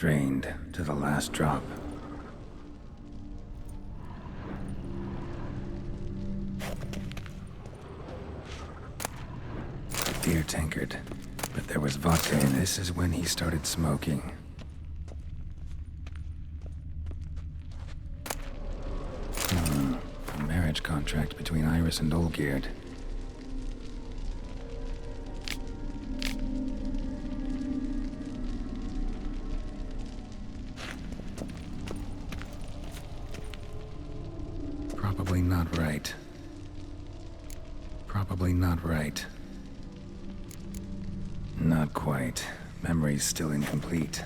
Drained to the last drop. Beer tankard, but there was vodka in. This is when he started smoking. A marriage contract between Iris and Olgierd. Probably not right. Probably not right. Not quite. Memory's still incomplete.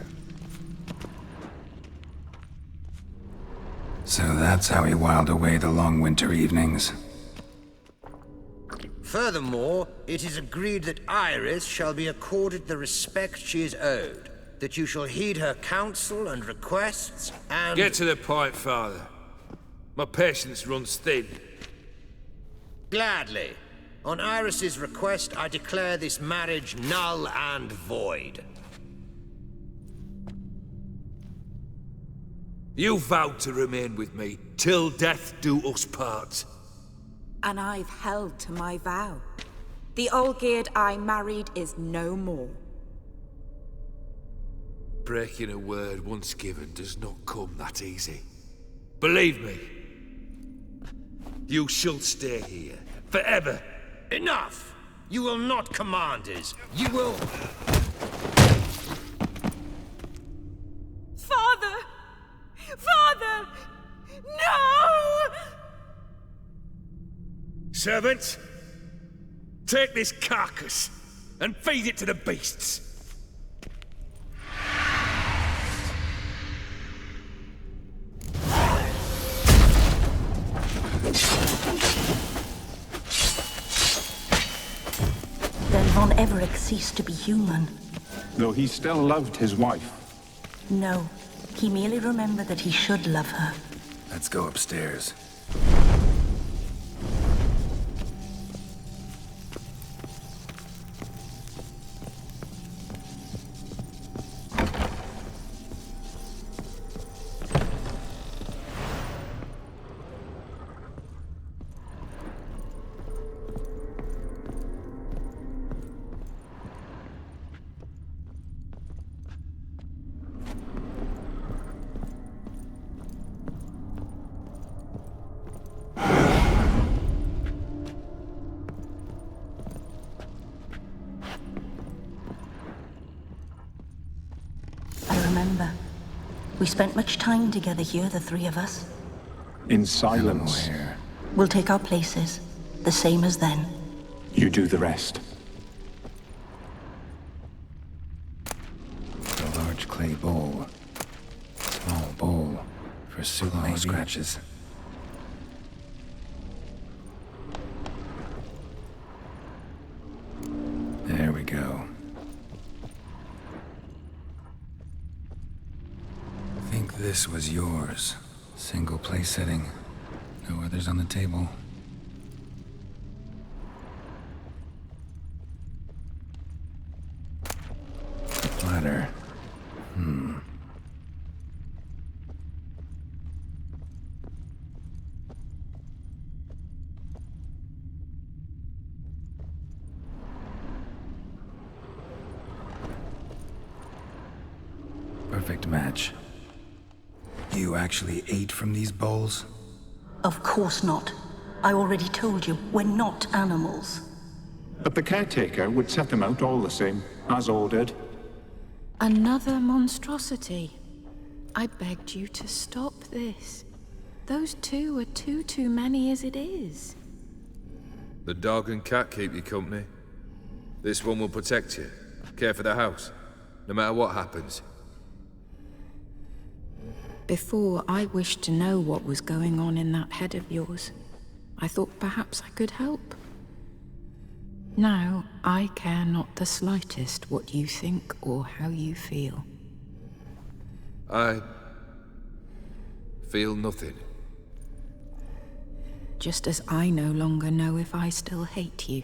So that's how he whiled away the long winter evenings. Furthermore, it is agreed that Iris shall be accorded the respect she is owed, that you shall heed her counsel and requests, and... Get to the point, Father. My patience runs thin. Gladly. On Iris's request, I declare this marriage null and void. You vowed to remain with me till death do us part. And I've held to my vow. The Olgierd I married is no more. Breaking a word once given does not come that easy. Believe me. You shall stay here, forever. Enough! You will not command us. You will... Father! Father! No! Servants, take this carcass and feed it to the beasts. Then Von Everett ceased to be human. Though he still loved his wife. No, he merely remembered that he should love her. Let's go upstairs. We spent much time together here, the three of us. In silence. We'll take our places, the same as then. You do the rest. A large clay bowl. Small bowl for soothing scratches. There we go. I think this was yours. Single place setting. No others on the table. A platter. Perfect match. You actually ate from these bowls? Of course not. I already told you, we're not animals. But the caretaker would set them out all the same, as ordered. Another monstrosity. I begged you to stop this. Those two are too many as it is. The dog and cat keep you company. This one will protect you, care for the house, no matter what happens. Before, I wished to know what was going on in that head of yours. I thought perhaps I could help. Now, I care not the slightest what you think or how you feel. I feel nothing. Just as I no longer know if I still hate you.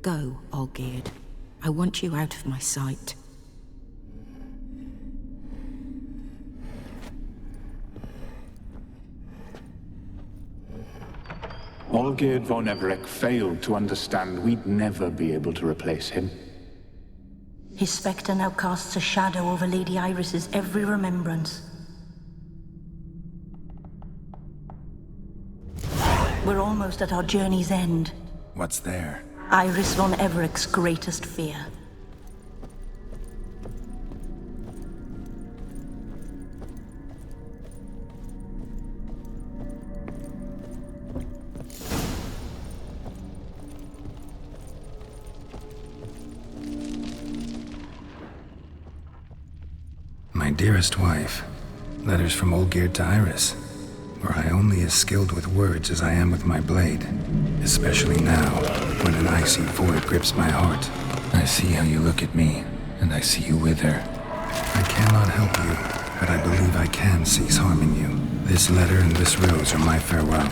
Go, Olgierd. I want you out of my sight. Olgierd von Everec failed to understand we'd never be able to replace him. His spectre now casts a shadow over Lady Iris's every remembrance. We're almost at our journey's end. What's there? Iris von Everec's greatest fear. My dearest wife, letters from Olgierd to Iris, where I only as skilled with words as I am with my blade, especially now, when an icy void grips my heart. I see how you look at me, and I see you wither. I cannot help you, but I believe I can cease harming you. This letter and this rose are my farewell.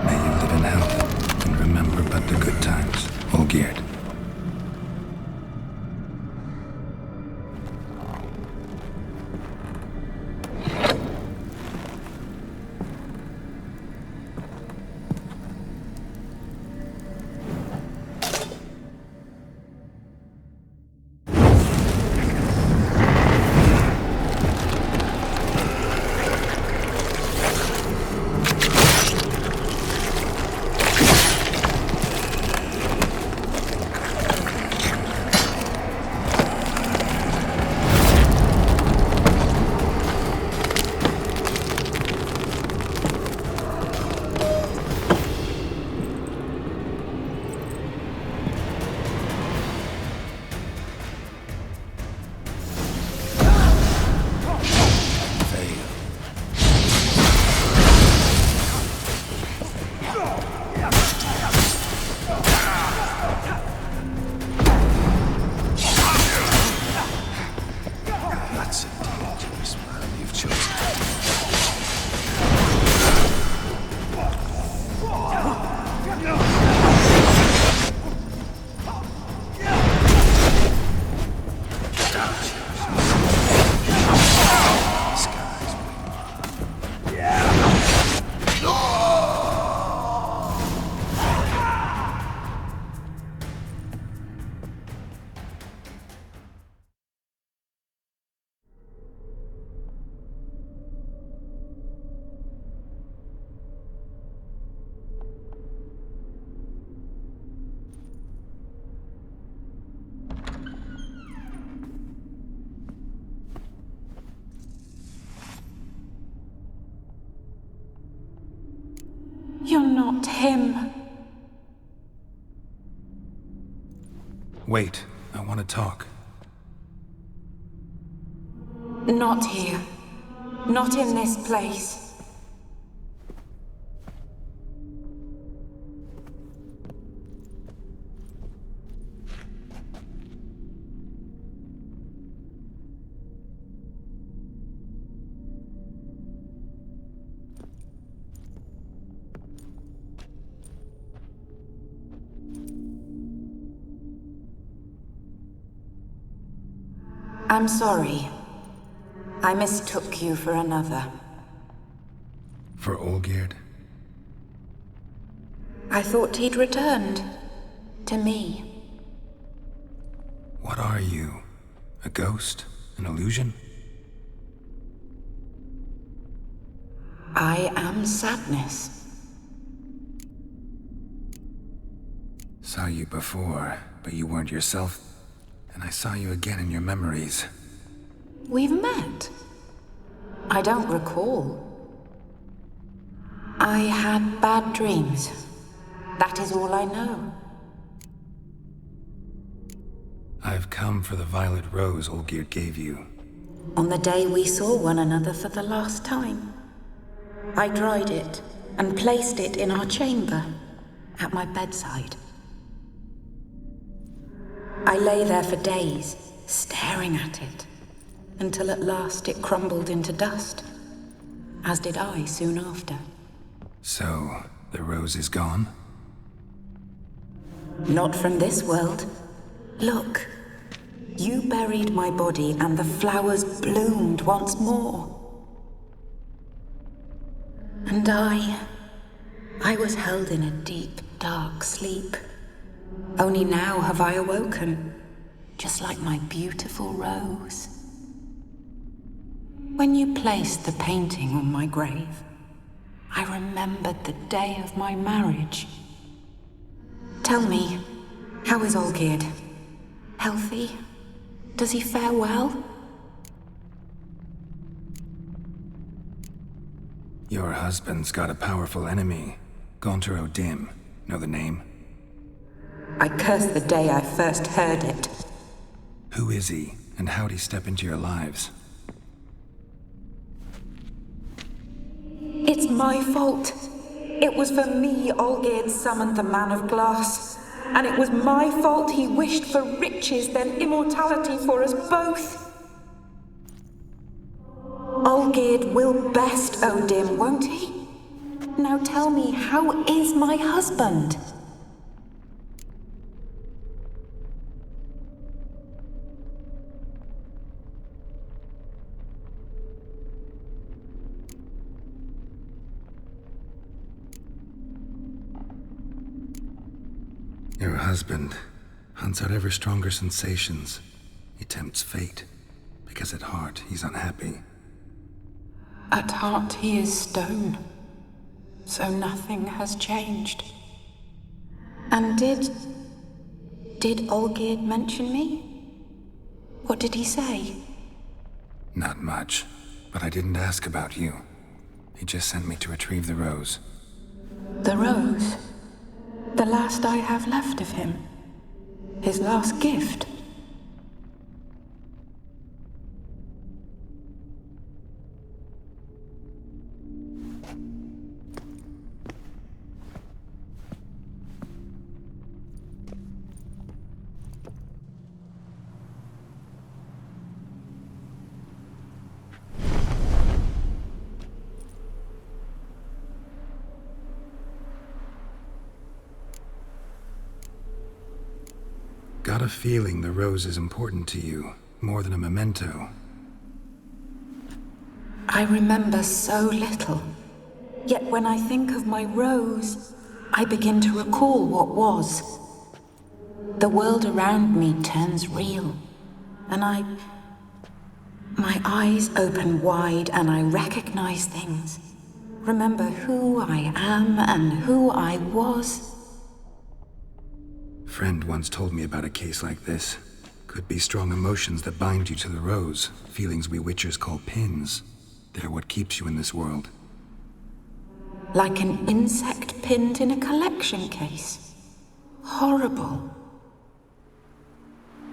May you live in health, and remember but the good times, Olgierd. You're not him. Wait, I want to talk. Not here. Not in this place. I'm sorry. I mistook you for another. For Olgierd? I thought he'd returned. To me. What are you? A ghost? An illusion? I am sadness. Saw you before, but you weren't yourself. And I saw you again in your memories. We've met? I don't recall. I had bad dreams. That is all I know. I've come for the violet rose Olgierd gave you. On the day we saw one another for the last time, I dried it and placed it in our chamber, at my bedside. I lay there for days, staring at it, until at last it crumbled into dust, as did I soon after. So, the rose is gone? Not from this world. Look, you buried my body and the flowers bloomed once more. And I was held in a deep, dark sleep. Only now have I awoken, just like my beautiful rose. When you placed the painting on my grave, I remembered the day of my marriage. Tell me, how is Olgierd? Healthy? Does he fare well? Your husband's got a powerful enemy. Gaunter O'Dim. Know the name? I curse the day I first heard it. Who is he, and how'd he step into your lives? It's my fault. It was for me Olgierd summoned the Man of Glass. And it was my fault he wished for riches, then immortality for us both. Olgierd will best O'Dim, won't he? Now tell me, how is my husband? Your husband hunts out ever stronger sensations. He tempts fate, because at heart he's unhappy. At heart he is stone, so nothing has changed. And did Olgierd mention me? What did he say? Not much, but I didn't ask about you. He just sent me to retrieve the rose. The rose? The last I have left of him? His last gift? Got a feeling the rose is important to you, more than a memento. I remember so little. Yet when I think of my rose, I begin to recall what was. The world around me turns real, and my eyes open wide and I recognize things. Remember who I am and who I was. Friend once told me about a case like this. Could be strong emotions that bind you to the rose, feelings we witchers call pins. They're what keeps you in this world. Like an insect pinned in a collection case. Horrible.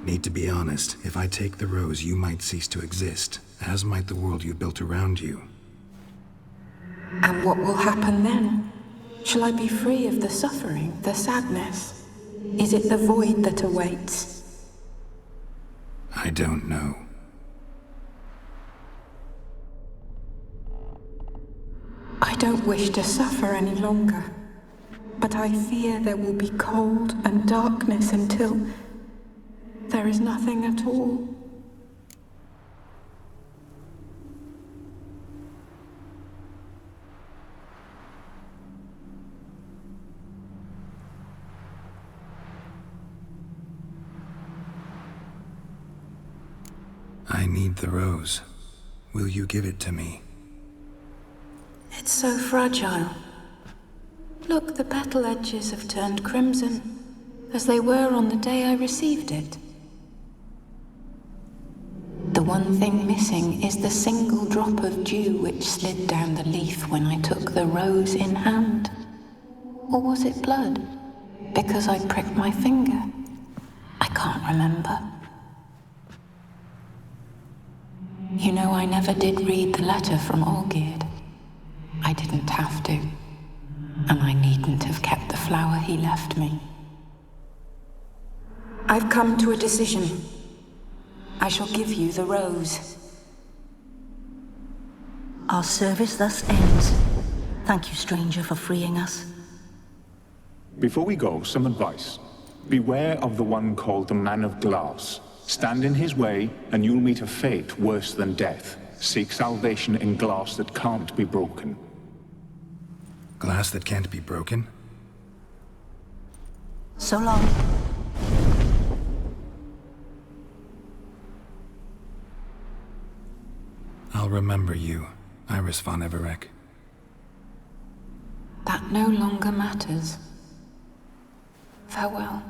Need to be honest, if I take the rose, you might cease to exist, as might the world you built around you. And what will happen then? Shall I be free of the suffering, the sadness? Is it the void that awaits? I don't know. I don't wish to suffer any longer, but I fear there will be cold and darkness until there is nothing at all. I need the rose. Will you give it to me? It's so fragile. Look, the petal edges have turned crimson, as they were on the day I received it. The one thing missing is the single drop of dew which slid down the leaf when I took the rose in hand. Or was it blood? Because I pricked my finger? I can't remember. You know, I never did read the letter from Olgierd. I didn't have to. And I needn't have kept the flower he left me. I've come to a decision. I shall give you the rose. Our service thus ends. Thank you, stranger, for freeing us. Before we go, some advice. Beware of the one called the Man of Glass. Stand in his way, and you'll meet a fate worse than death. Seek salvation in glass that can't be broken. Glass that can't be broken? So long. I'll remember you, Iris von Everec. That no longer matters. Farewell.